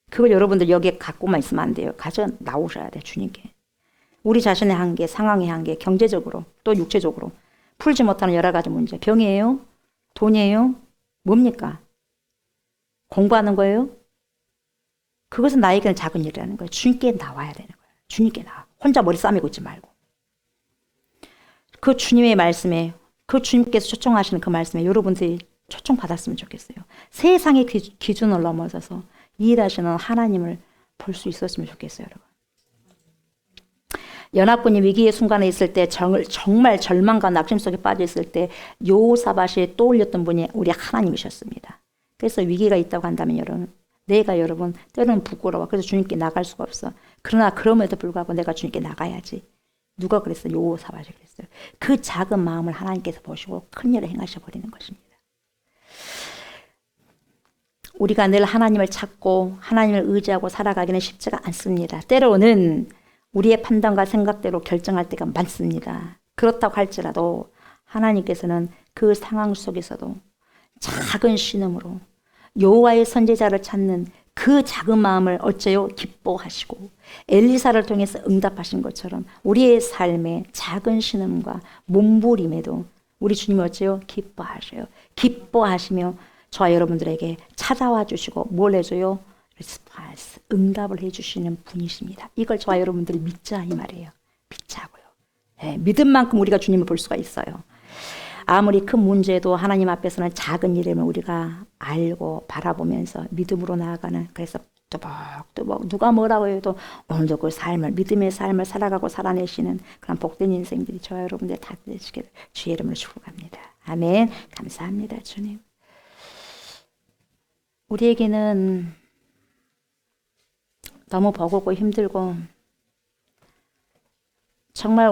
그걸 여러분들 여기에 갖고만 있으면 안 돼요. 가져 나오셔야 돼요. 주님께. 우리 자신의 한계, 상황의 한계, 경제적으로 또 육체적으로 풀지 못하는 여러 가지 문제. 병이에요? 돈이에요? 뭡니까? 공부하는 거예요? 그것은 나에게는 작은 일이라는 거예요. 주님께 나와야 되는 거예요. 주님께 나와. 혼자 머리 싸매고 있지 말고. 그 주님의 말씀에, 그 주님께서 초청하시는 그 말씀에 여러분들이 초청받았으면 좋겠어요. 세상의 기준을 넘어서서 일하시는 하나님을 볼 수 있었으면 좋겠어요, 여러분. 연합군이 위기의 순간에 있을 때 정말 절망과 낙심 속에 빠져 있을 때 여호사밧이 떠올렸던 분이 우리 하나님이셨습니다. 그래서 위기가 있다고 한다면 여러분 때로는 부끄러워. 그래서 주님께 나갈 수가 없어. 그러나 그럼에도 불구하고 내가 주님께 나가야지. 누가 그랬어요? 여호사밧이 그랬어요. 그 작은 마음을 하나님께서 보시고 큰 일을 행하셔 버리는 것입니다. 우리가 늘 하나님을 찾고 하나님을 의지하고 살아가기는 쉽지가 않습니다. 때로는 우리의 판단과 생각대로 결정할 때가 많습니다. 그렇다고 할지라도 하나님께서는 그 상황 속에서도 작은 신음으로 여호와의 선지자를 찾는 그 작은 마음을 어째요? 기뻐하시고 엘리사를 통해서 응답하신 것처럼 우리의 삶에 작은 신음과 몸부림에도 우리 주님이 어째요? 기뻐하셔요. 기뻐하시며 저와 여러분들에게 찾아와 주시고 뭘 해줘요? 리스폰스, 응답을 해주시는 분이십니다. 이걸 저와 여러분들이 믿자 이 말이에요. 믿자고요. 네, 믿은 만큼 우리가 주님을 볼 수가 있어요. 아무리 큰 문제도 하나님 앞에서는 작은 일임을 우리가 알고 바라보면서 믿음으로 나아가는, 그래서 또박또박 누가 뭐라고 해도 오늘도 그 삶을, 믿음의 삶을 살아가고 살아내시는 그런 복된 인생들이 저와 여러분들 다 되시길 주의 이름으로 축복합니다. 아멘. 감사합니다, 주님. 우리에게는 너무 버겁고 힘들고 정말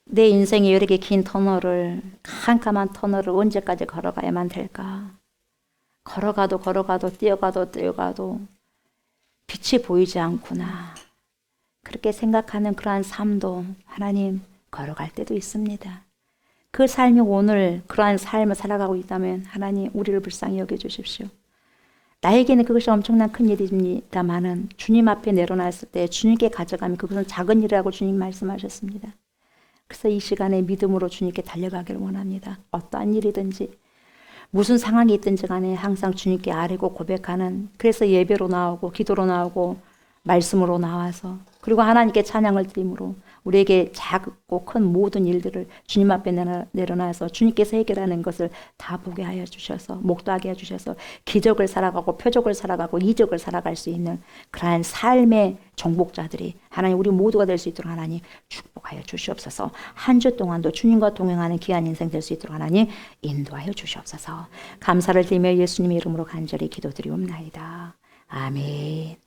내 인생의 여러 개 긴 터널을, 캄캄한 터널을 언제까지 걸어가야만 될까? 걸어가도 뛰어가도 빛이 보이지 않구나. 그렇게 생각하는 그러한 삶도 하나님 걸어갈 때도 있습니다. 그 삶이 오늘 그러한 삶을 살아가고 있다면 하나님 우리를 불쌍히 여겨주십시오. 나에게는 그것이 엄청난 큰 일입니다만은 주님 앞에 내려놨을 때 주님께 가져가면 그것은 작은 일이라고 주님 말씀하셨습니다. 그래서 이 시간에 믿음으로 주님께 달려가기를 원합니다. 어떠한 일이든지 무슨 상황이 있든지 간에 항상 주님께 아뢰고 고백하는, 그래서 예배로 나오고 기도로 나오고 말씀으로 나와서 그리고 하나님께 찬양을 드림으로 우리에게 작고 큰 모든 일들을 주님 앞에 내려놔서 주님께서 해결하는 것을 다 보게 하여 주셔서 목도하게 해주셔서 기적을 살아가고 표적을 살아가고 이적을 살아갈 수 있는 그러한 삶의 정복자들이 하나님 우리 모두가 될 수 있도록 하나님 축복하여 주시옵소서. 한 주 동안도 주님과 동행하는 귀한 인생 될 수 있도록 하나님 인도하여 주시옵소서. 감사를 드리며 예수님의 이름으로 간절히 기도드리옵나이다. 아멘.